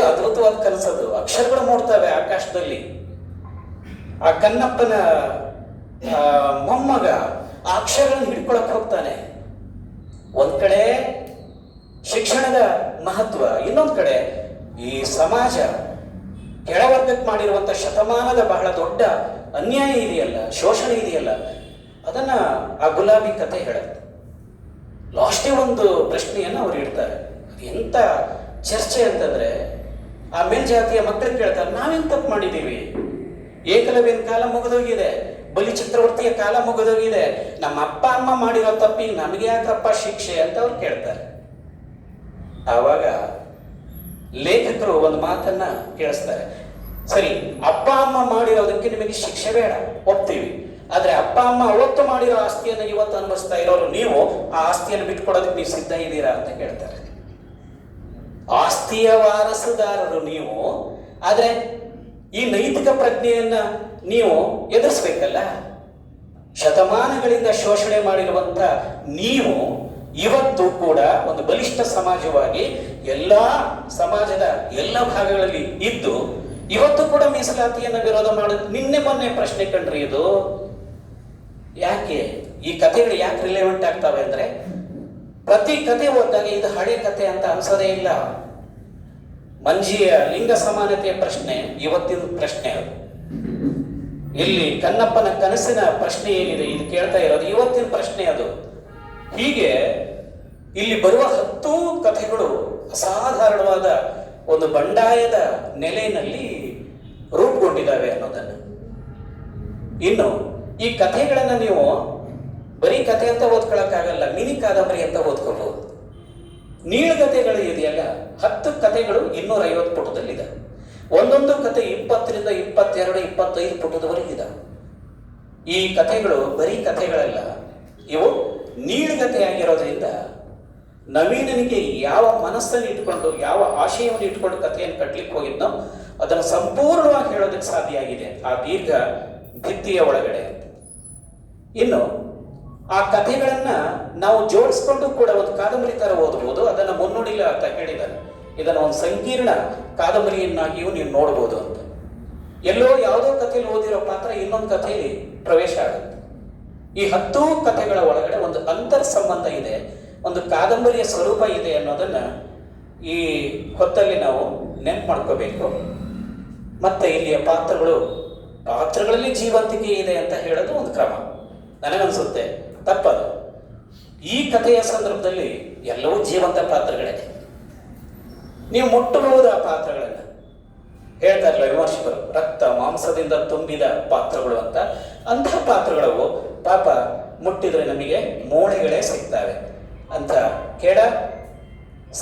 ಅದ್ಭುತವಾದ ಕನಸದು. ಅಕ್ಷರಗಳು ಮೂಡ್ತವೆ ಆಕಾಶದಲ್ಲಿ. ಆ ಕನ್ನಪ್ಪನ ಮೊಮ್ಮಗ ಆ ಅಕ್ಷರಗಳನ್ನು ಹಿಡ್ಕೊಳಕ್ ಹೋಗ್ತಾನೆ. ಒಂದ್ ಕಡೆ ಶಿಕ್ಷಣದ ಮಹತ್ವ, ಇನ್ನೊಂದ್ ಕಡೆ ಈ ಸಮಾಜ ಕೆಳವರ್ಗಕ್ಕೆ ಮಾಡಿರುವಂತ ಶತಮಾನದ ಬಹಳ ದೊಡ್ಡ ಅನ್ಯಾಯ ಇದೆಯಲ್ಲ, ಶೋಷಣೆ ಇದೆಯಲ್ಲ, ಅದನ್ನ ಆ ಗುಲಾಬಿ ಕತೆ ಹೇಳುತ್ತೆ. ಲಾಸ್ಟೇ ಒಂದು ಪ್ರಶ್ನೆಯನ್ನು ಅವ್ರು ಇಡ್ತಾರೆ. ಎಂತ ಚರ್ಚೆ ಅಂತಂದ್ರೆ, ಆ ಮೇಲ್ಜಾತಿಯ ಮಕ್ಕಳು ಕೇಳ್ತಾರೆ, ನಾವೇನ್ ತಪ್ಪು ಮಾಡಿದ್ದೀವಿ? ಏಕಲವ್ಯನ ಕಾಲ ಮುಗಿದೋಗಿದೆ, ಬಲಿ ಚಕ್ರವರ್ತಿಯ ಕಾಲ ಮುಗಿದೋಗಿದೆ, ನಮ್ಮ ಅಪ್ಪ ಅಮ್ಮ ಮಾಡಿರೋ ತಪ್ಪಿಗೆ ನಮಗೆ ಯಾಕಪ್ಪ ಶಿಕ್ಷೆ ಅಂತ ಅವ್ರು ಕೇಳ್ತಾರೆ. ಆವಾಗ ಲೇಖಕರು ಒಂದು ಮಾತನ್ನ ಕೇಳಿಸ್ತಾರೆ. ಸರಿ, ಅಪ್ಪ ಅಮ್ಮ ಮಾಡಿರೋದಕ್ಕೆ ನಿಮಗೆ ಶಿಕ್ಷೆ ಬೇಡ, ಒಪ್ತೀವಿ. ಆದ್ರೆ ಅಪ್ಪ ಅಮ್ಮ ಅವತ್ತು ಮಾಡಿರೋ ಆಸ್ತಿಯನ್ನು ಇವತ್ತು ಅನುಭವಿಸ್ತಾ ಇರೋರು ನೀವು, ಆ ಆಸ್ತಿಯನ್ನು ಬಿಟ್ಕೊಡೋದಕ್ಕೆ ನೀವು ಸಿದ್ಧ ಇದ್ದೀರಾ ಅಂತ ಕೇಳ್ತಾರೆ. ಆಸ್ತಿಯ ವಾರಸುದಾರರು ನೀವು, ಆದ್ರೆ ಈ ನೈತಿಕ ಪ್ರಜ್ಞೆಯನ್ನ ನೀವು ಎದುರಿಸ್ಬೇಕಲ್ಲ. ಶತಮಾನಗಳಿಂದ ಶೋಷಣೆ ಮಾಡಿರುವಂತ ನೀವು ಇವತ್ತು ಕೂಡ ಒಂದು ಬಲಿಷ್ಠ ಸಮಾಜವಾಗಿ ಎಲ್ಲಾ ಸಮಾಜದ ಎಲ್ಲ ಭಾಗಗಳಲ್ಲಿ ಇದ್ದು ಇವತ್ತು ಕೂಡ ಮೀಸಲಾತಿಯನ್ನು ವಿರೋಧ ಮಾಡೋದು ನಿನ್ನೆ ಮೊನ್ನೆ ಪ್ರಶ್ನೆ ಕಂಡ್ರಿ. ಇದು ಯಾಕೆ ಈ ಕಥೆಗಳು ಯಾಕೆ ರಿಲೆವೆಂಟ್ ಆಗ್ತವೆ ಅಂದ್ರೆ, ಪ್ರತಿ ಕಥೆ ಓದಿದಾಗ ಇದು ಹಳೆ ಕಥೆ ಅಂತ ಅನ್ಸೋದೇ ಇಲ್ಲ. ಮಂಜಿಯ ಲಿಂಗ ಸಮಾನತೆಯ ಪ್ರಶ್ನೆ ಇವತ್ತಿನ ಪ್ರಶ್ನೆ. ಅದು ಇಲ್ಲಿ ಕನ್ನಪ್ಪನ ಕನಸಿನ ಪ್ರಶ್ನೆ ಏನಿದೆ ಇದು ಕೇಳ್ತಾ ಇರೋದು ಇವತ್ತಿನ ಪ್ರಶ್ನೆ ಅದು. ಹೀಗೆ ಇಲ್ಲಿ ಬರುವ 10 ಕಥೆಗಳು ಅಸಾಧಾರಣವಾದ ಒಂದು ಬಂಡಾಯದ ನೆಲೆಯಲ್ಲಿ ರೂಪುಗೊಂಡಿದ್ದಾವೆ ಅನ್ನೋದನ್ನು. ಇನ್ನು ಈ ಕಥೆಗಳನ್ನ ನೀವು ಬರೀ ಕಥೆ ಅಂತ ಓದ್ಕೊಳಕ್ಕಾಗಲ್ಲ, ಮಿನಿ ಕಾದಂಬರಿ ಅಂತ ಓದ್ಕೋಬಹುದು. ನೀಳಗತೆಗಳು ಇದೆಯಲ್ಲ, 10 ಕಥೆಗಳು 250 ಪುಟದಲ್ಲಿದೆ. ಒಂದೊಂದು ಕತೆ 20 ರಿಂದ 22, 25 ಪುಟದವರೆಗಿದೆ. ಈ ಕಥೆಗಳು ಬರೀ ಕಥೆಗಳಲ್ಲ, ಇವು ನೀಳಗತೆಯಾಗಿರೋದ್ರಿಂದ ನವೀನನಿಗೆ ಯಾವ ಮನಸ್ಸನ್ನು ಇಟ್ಕೊಂಡು, ಯಾವ ಆಶಯವನ್ನು ಇಟ್ಕೊಂಡು ಕಥೆಯನ್ನು ಕಟ್ಲಿಕ್ಕೆ ಹೋಗಿದ್ನೋ ಅದನ್ನು ಸಂಪೂರ್ಣವಾಗಿ ಹೇಳೋದಕ್ಕೆ ಸಾಧ್ಯ ಆಗಿದೆ ಆ ದೀರ್ಘ ಭಿತ್ತಿಯ ಒಳಗಡೆ. ಇನ್ನು ಆ ಕಥೆಗಳನ್ನ ನಾವು ಜೋಡಿಸ್ಕೊಂಡು ಕೂಡ ಒಂದು ಕಾದಂಬರಿ ತರ ಓದಬಹುದು. ಅದನ್ನ ಮುನ್ನುಡಿಲ್ಲ ಅಂತ ಹೇಳಿದ್ದಾರೆ. ಇದನ್ನ ಒಂದು ಸಂಕೀರ್ಣ ಕಾದಂಬರಿಯನ್ನಾಗಿಯೂ ನೀವು ನೋಡ್ಬೋದು ಅಂತ. ಎಲ್ಲೋ ಯಾವುದೋ ಕಥೆಯಲ್ಲಿ ಓದಿರೋ ಪಾತ್ರ ಇನ್ನೊಂದು ಕಥೆಯಲ್ಲಿ ಪ್ರವೇಶ ಆಗುತ್ತೆ. ಈ 10 ಕಥೆಗಳ ಒಳಗಡೆ ಒಂದು ಅಂತರ್ ಸಂಬಂಧ ಇದೆ, ಒಂದು ಕಾದಂಬರಿಯ ಸ್ವರೂಪ ಇದೆ ಅನ್ನೋದನ್ನ ಈ ಹೊತ್ತಲ್ಲಿ ನಾವು ನೆನ್ಪು ಮಾಡ್ಕೋಬೇಕು. ಮತ್ತೆ ಇಲ್ಲಿಯ ಪಾತ್ರಗಳಲ್ಲಿ ಜೀವಂತಿಕೆ ಇದೆ ಅಂತ ಹೇಳೋದು ಒಂದು ಕ್ರಮ. ನನಗನ್ಸುತ್ತೆ ತಪ್ಪದು. ಈ ಕಥೆಯ ಸಂದರ್ಭದಲ್ಲಿ ಎಲ್ಲವೂ ಜೀವಂತ ಪಾತ್ರಗಳೇ. ನೀವು ಮುಟ್ಟಬಹುದು ಆ ಪಾತ್ರಗಳನ್ನು. ಹೇಳ್ತಾರಲ್ಲ ವಿಮರ್ಶಕರು, ರಕ್ತ ಮಾಂಸದಿಂದ ತುಂಬಿದ ಪಾತ್ರಗಳು ಅಂತ. ಅಂತಹ ಪಾತ್ರಗಳು ಪಾಪ ಮುಟ್ಟಿದ್ರೆ ನಮಗೆ ಮೂಳೆಗಳೇ ಸಿಗ್ತವೆ ಅಂತ ಕೆಡ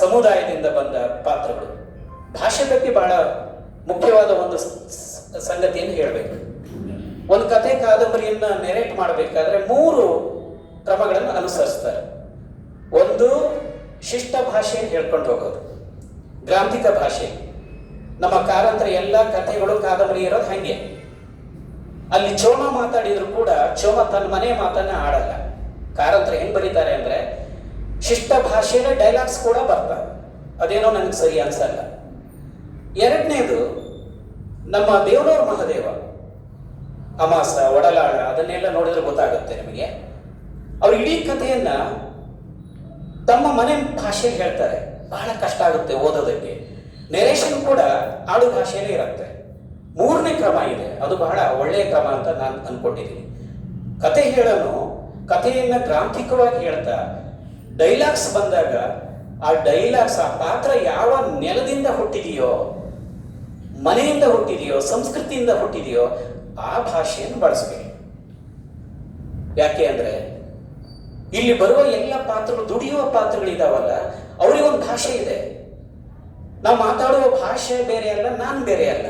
ಸಮುದಾಯದಿಂದ ಬಂದ ಪಾತ್ರಗಳು. ಭಾಷೆ ಬಗ್ಗೆ ಬಹಳ ಮುಖ್ಯವಾದ ಒಂದು ಸಂಗತಿಯನ್ನು ಹೇಳಬೇಕು. ಒಂದು ಕಥೆ ಕಾದಂಬರಿಯನ್ನ ನೆರೇಟ್ ಮಾಡಬೇಕಾದ್ರೆ 3 ಕ್ರಮಗಳನ್ನು ಅನುಸರಿಸ್ತಾರೆ. ಒಂದು ಶಿಷ್ಟ ಭಾಷೆಯನ್ನು ಹೇಳ್ಕೊಂಡು ಹೋಗೋದು, ಗ್ರಾಂಥಿಕ ಭಾಷೆ. ನಮ್ಮ ಕಾರಂತರ ಎಲ್ಲ ಕಥೆಗಳು ಕಾದಂಬರಿ ಇರೋದು ಹಂಗೆ. ಅಲ್ಲಿ ಚೋಮ ಮಾತಾಡಿದ್ರು ಕೂಡ ಚೋಮ ತನ್ನ ಮನೆ ಮಾತನ್ನ ಆಡಲ್ಲ. ಕಾರಂತರ ಹೆಂಗ್ ಬರೀತಾರೆ ಅಂದ್ರೆ ಶಿಷ್ಟ ಭಾಷೆಯ ಡೈಲಾಗ್ಸ್ ಕೂಡ ಬರ್ತಾರೆ. ಅದೇನೋ ನನಗೆ ಸರಿ ಅನ್ಸಲ್ಲ. ಎರಡನೇದು, ನಮ್ಮ ದೇವನೂರು ಮಹಾದೇವ ಅಮಾಸ ಒಡಲಾಳ ಅದನ್ನೆಲ್ಲ ನೋಡಿದ್ರೆ ಗೊತ್ತಾಗುತ್ತೆ ನಿಮಗೆ. ಅವ್ರು ಇಡೀ ಕಥೆಯನ್ನ ತಮ್ಮ ಮನೆ ಭಾಷೆಯಲ್ಲಿ ಹೇಳ್ತಾರೆ. ಬಹಳ ಕಷ್ಟ ಆಗುತ್ತೆ ಓದೋದಕ್ಕೆ. ನೆರೇಷನ್ ಕೂಡ ಆಡು ಭಾಷೆಯಲ್ಲೇ ಇರುತ್ತೆ. 3ನೇ ಕ್ರಮ ಇದೆ, ಅದು ಬಹಳ ಒಳ್ಳೆಯ ಕ್ರಮ ಅಂತ ನಾನು ಅನ್ಕೊಂಡಿದ್ದೀನಿ. ಕತೆ ಹೇಳೋನು ಕಥೆಯನ್ನ ಗ್ರಾಂಥಿಕವಾಗಿ ಹೇಳ್ತಾ ಡೈಲಾಗ್ಸ್ ಬಂದಾಗ ಆ ಡೈಲಾಗ್ಸ್, ಆ ಪಾತ್ರ ಯಾವ ನೆಲದಿಂದ ಹುಟ್ಟಿದೆಯೋ, ಮನೆಯಿಂದ ಹುಟ್ಟಿದೆಯೋ, ಸಂಸ್ಕೃತಿಯಿಂದ ಹುಟ್ಟಿದೆಯೋ ಆ ಭಾಷೆಯನ್ನು ಬಳಸಬೇಕು. ಯಾಕೆ ಅಂದ್ರೆ ಇಲ್ಲಿ ಬರುವ ಎಲ್ಲ ಪಾತ್ರಗಳು, ದುಡಿಯುವ ಪಾತ್ರಗಳಿದಾವಲ್ಲ, ಅವರಿಗೊಂದು ಭಾಷೆ ಇದೆ. ನಾವು ಮಾತಾಡುವ ಭಾಷೆ ಬೇರೆ ಅಲ್ಲ, ನಾನು ಬೇರೆ ಅಲ್ಲ.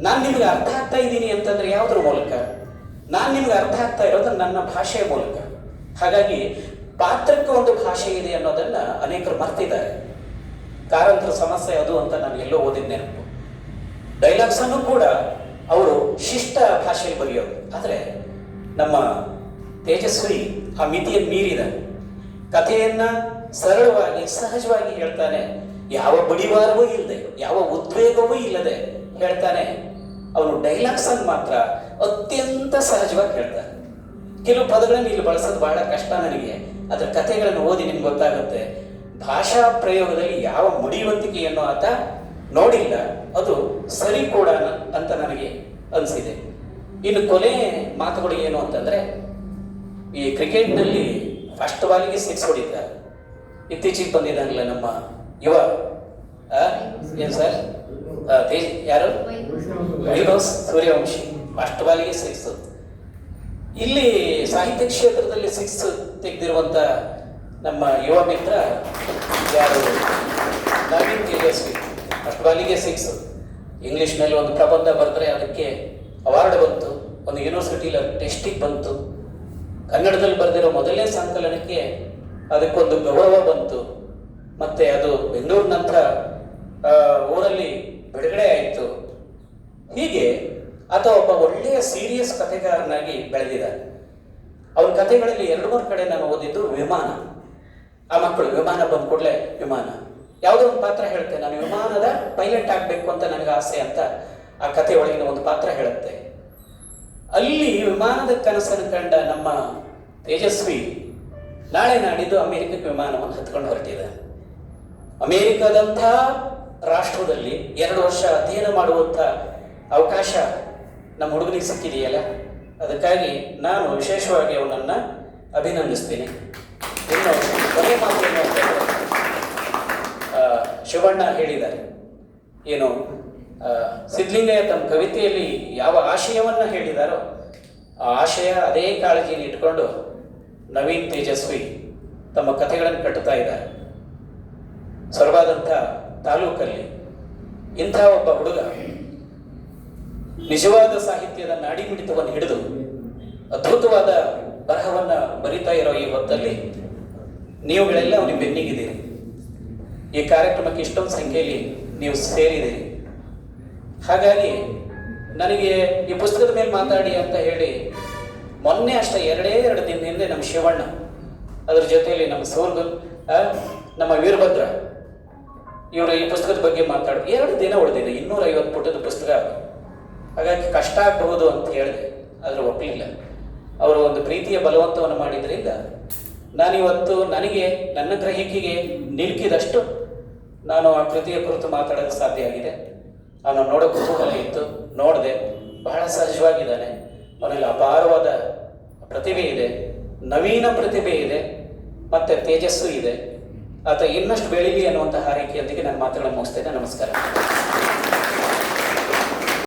ನಾನು ನಿಮ್ಗೆ ಅರ್ಥ ಆಗ್ತಾ ಇದ್ದೀನಿ ಅಂತಂದ್ರೆ ಯಾವುದ್ರ ಮೂಲಕ? ನಾನು ನಿಮ್ಗೆ ಅರ್ಥ ಆಗ್ತಾ ಇರೋದು ನನ್ನ ಭಾಷೆಯ ಮೂಲಕ. ಹಾಗಾಗಿ ಪಾತ್ರಕ್ಕೆ ಒಂದು ಭಾಷೆ ಇದೆ ಅನ್ನೋದನ್ನ ಅನೇಕರು ಮರ್ತಿದ್ದಾರೆ. ಕಾರಂತರ ಸಮಸ್ಯೆ ಅದು ಅಂತ ನಾನು ಎಲ್ಲೋ ಓದಿದ ನೆನಪು. ಡೈಲಾಗ್ಸ್ ಅನ್ನು ಕೂಡ ಅವರು ಶಿಷ್ಟ ಭಾಷೆಯಲ್ಲಿ ಬರೆಯೋದು. ಆದರೆ ನಮ್ಮ ತೇಜಸ್ವಿ ಆ ಮಿತಿಯನ್ನು ಮೀರಿದ ಕಥೆಯನ್ನ ಸರಳವಾಗಿ ಸಹಜವಾಗಿ ಹೇಳ್ತಾನೆ. ಯಾವ ಬಡಿವಾರವೂ ಇಲ್ಲದೆ, ಯಾವ ಉದ್ವೇಗವೂ ಇಲ್ಲದೆ ಹೇಳ್ತಾನೆ. ಅವನು ಡೈಲಾಗ್ಸ್ ಅನ್ನು ಮಾತ್ರ ಅತ್ಯಂತ ಸಹಜವಾಗಿ ಹೇಳ್ತಾನೆ. ಕೆಲವು ಪದಗಳನ್ನು ಇಲ್ಲಿ ಬಳಸೋದು ಬಹಳ ಕಷ್ಟ ನನಗೆ. ಅದರ ಕಥೆಗಳನ್ನು ಓದಿ ನಿಮ್ಗೆ ಗೊತ್ತಾಗುತ್ತೆ. ಭಾಷಾ ಪ್ರಯೋಗದಲ್ಲಿ ಯಾವ ಮುಡಿಯುವಂತಿಕೆಯನ್ನು ಆತ ನೋಡಿಲ್ಲ. ಅದು ಸರಿ ಕೂಡ ಅಂತ ನನಗೆ ಅನಿಸಿದೆ. ಇನ್ನು ಕೊನೆ ಮಾತುಗಳು ಏನು ಅಂತಂದ್ರೆ, ಈ ಕ್ರಿಕೆಟ್ನಲ್ಲಿ ಫಸ್ಟ್ ಬಾಲಿಗೆ 6 ಹೊಡಿತಾರೆ. ಇತ್ತೀಚೆಗೆ ಬಂದಿದ್ದಾಗಲ್ಲ ನಮ್ಮ ಯುವ ಏನ್ ಸರ್ ಯಾರು ವೈಭವ್ ಸೂರ್ಯವಂಶಿ, ಫಸ್ಟ್ ಬಾಲಿಗೆ 6. ಇಲ್ಲಿ ಸಾಹಿತ್ಯ ಕ್ಷೇತ್ರದಲ್ಲಿ 6 ತೆಗೆದಿರುವಂತ ನಮ್ಮ ಯುವ ಮಿತ್ರ ಯಾರು, ನವೀನ್ ತೇಜಸ್ವಿ, ಫಸ್ಟ್ ಬಾಲಿಗೆ 6. ಇಂಗ್ಲಿಷ್ನಲ್ಲಿ ಒಂದು ಪ್ರಬಂಧ ಬರೆದ್ರೆ ಅದಕ್ಕೆ ಅವಾರ್ಡ್ ಬಂತು, ಒಂದು ಯೂನಿವರ್ಸಿಟಿಲಿ ಟೆಸ್ಟಿಗೆ ಬಂತು. ಕನ್ನಡದಲ್ಲಿ ಬರೆದಿರೋ ಮೊದಲನೇ ಸಂಕಲನಕ್ಕೆ ಅದಕ್ಕೊಂದು ಗೌರವ ಬಂತು. ಮತ್ತೆ ಅದು ಬೆಂಗಳೂರು ನಂತರ ಊರಲ್ಲಿ ಬಿಡುಗಡೆ ಆಯಿತು. ಹೀಗೆ ಆತ ಒಬ್ಬ ಒಳ್ಳೆಯ ಸೀರಿಯಸ್ ಕಥೆಗಾರನಾಗಿ ಬೆಳೆದಿದ್ದಾನೆ. ಅವನ ಕಥೆಗಳಲ್ಲಿ 2-3 ಕಡೆ ನಾನು ಓದಿದ್ದು ವಿಮಾನ. ಆ ಮಕ್ಕಳು ವಿಮಾನ ಬಂದ ಕೂಡಲೇ ವಿಮಾನ, ಯಾವುದೋ ಒಂದು ಪಾತ್ರ ಹೇಳುತ್ತೆ, ನಾನು ವಿಮಾನದ ಪೈಲಟ್ ಆಗಬೇಕು ಅಂತ ನನಗೆ ಆಸೆ ಅಂತ ಆ ಕಥೆ ಒಳಗಿನ ಒಂದು ಪಾತ್ರ ಹೇಳುತ್ತೆ. ಅಲ್ಲಿ ವಿಮಾನದ ಕನಸನ್ನು ಕಂಡ ನಮ್ಮ ತೇಜಸ್ವಿ ನಾಳೆ ನಾಡಿದ್ದು ಅಮೆರಿಕಕ್ಕೆ ವಿಮಾನವನ್ನು ಹತ್ಕೊಂಡು ಹೊರಟಿದ್ದಾನೆ. ಅಮೆರಿಕದಂಥ ರಾಷ್ಟ್ರದಲ್ಲಿ 2 ವರ್ಷ ಅಧ್ಯಯನ ಮಾಡುವಂಥ ಅವಕಾಶ ನಮ್ಮ ಹುಡುಗನಿಗೆ ಸಿಕ್ಕಿದೆಯಲ್ಲ, ಅದಕ್ಕಾಗಿ ನಾನು ವಿಶೇಷವಾಗಿ ಅವನನ್ನು ಅಭಿನಂದಿಸ್ತೀನಿ. ಇನ್ನು ಕೊನೆ ಮಾತು ಏನು ಅಂತಂದರೆ, ಶಿವಣ್ಣ ಹೇಳಿದ್ದಾರೆ, ಏನು ಸಿದ್ಧಲಿಂಗಯ್ಯ ತಮ್ಮ ಕವಿತೆಯಲ್ಲಿ ಯಾವ ಆಶಯವನ್ನು ಹೇಳಿದಾರೋ ಆ ಆಶಯ, ಅದೇ ಕಾಳಜಿಯನ್ನು ಇಟ್ಕೊಂಡು ನವೀನ್ ತೇಜಸ್ವಿ ತಮ್ಮ ಕಥೆಗಳನ್ನು ಕಟ್ಟುತ್ತಾ ಇದ್ದಾರೆ. ಸೊರಬಾದಂಥ ತಾಲೂಕಲ್ಲಿ ಇಂಥ ಒಬ್ಬ ಹುಡುಗ ನಿಜವಾದ ಸಾಹಿತ್ಯದ ನಾಡಿಮಿಡಿತವನ್ನು ಹಿಡಿದು ಅದ್ಭುತವಾದ ಬರಹವನ್ನು ಬರಿತಾ ಇರೋ ಈ ಹೊತ್ತಲ್ಲಿ ನೀವುಗಳೆಲ್ಲ ಅವನಿಗೆ ಬೆನ್ನಿಗಿದ್ದೀರಿ. ಈ ಕಾರ್ಯಕ್ರಮಕ್ಕೆ ಇಷ್ಟೊಂದು ಸಂಖ್ಯೆಯಲ್ಲಿ ನೀವು ಸೇರಿದ್ದೀರಿ. ಹಾಗಾಗಿ ನನಗೆ ಈ ಪುಸ್ತಕದ ಮೇಲೆ ಮಾತಾಡಿ ಅಂತ ಹೇಳಿ ಮೊನ್ನೆ ಅಷ್ಟೇ 2 ದಿನದ ಹಿಂದೆ ನಮ್ಮ ಶಿವಣ್ಣ, ಅದ್ರ ಜೊತೆಯಲ್ಲಿ ನಮ್ಮ ಸೂರ್ಗಲ್, ನಮ್ಮ ವೀರಭದ್ರ, ಇವರು ಈ ಪುಸ್ತಕದ ಬಗ್ಗೆ ಮಾತಾಡೋದು. 2 ದಿನ ಉಳಿದಿದೆ, 250 ಪುಟದ ಪುಸ್ತಕ. ಹಾಗಾಗಿ ಕಷ್ಟ ಆಗಬಹುದು ಅಂತ ಹೇಳಿದೆ, ಆದರೂ ಒಪ್ಪಲಿಲ್ಲ. ಅವರು ಒಂದು ಪ್ರೀತಿಯ ಬಲವಂತವನ್ನು ಮಾಡಿದ್ರಿಂದ ನಾನಿವತ್ತು ನನಗೆ ನನ್ನ ಗ್ರಹಿಕೆಗೆ ನಿಲುಕಿದಷ್ಟು ನಾನು ಆ ಕೃತಿಯ ಕುರಿತು ಮಾತಾಡೋಕ್ಕೆ ಸಾಧ್ಯ ಆಗಿದೆ. ಅವನು ನೋಡೋ ಕುತೂಹಲ ಇತ್ತು, ನೋಡಿದೆ. ಬಹಳ ಸಹಜವಾಗಿದ್ದಾನೆ, ಅವನಲ್ಲಿ ಅಪಾರವಾದ ಪ್ರತಿಭೆ ಇದೆ, ನವೀನ ಪ್ರತಿಭೆ ಇದೆ, ಮತ್ತು ತೇಜಸ್ಸು ಇದೆ. ಆತ ಇನ್ನಷ್ಟು ಬೆಳೀಲಿ ಅನ್ನುವಂಥ ಹಾರೈಕೆಯೊಂದಿಗೆ ನಾನು ಮಾತುಗಳನ್ನು ಮುಗಿಸ್ತೇನೆ. ನಮಸ್ಕಾರ.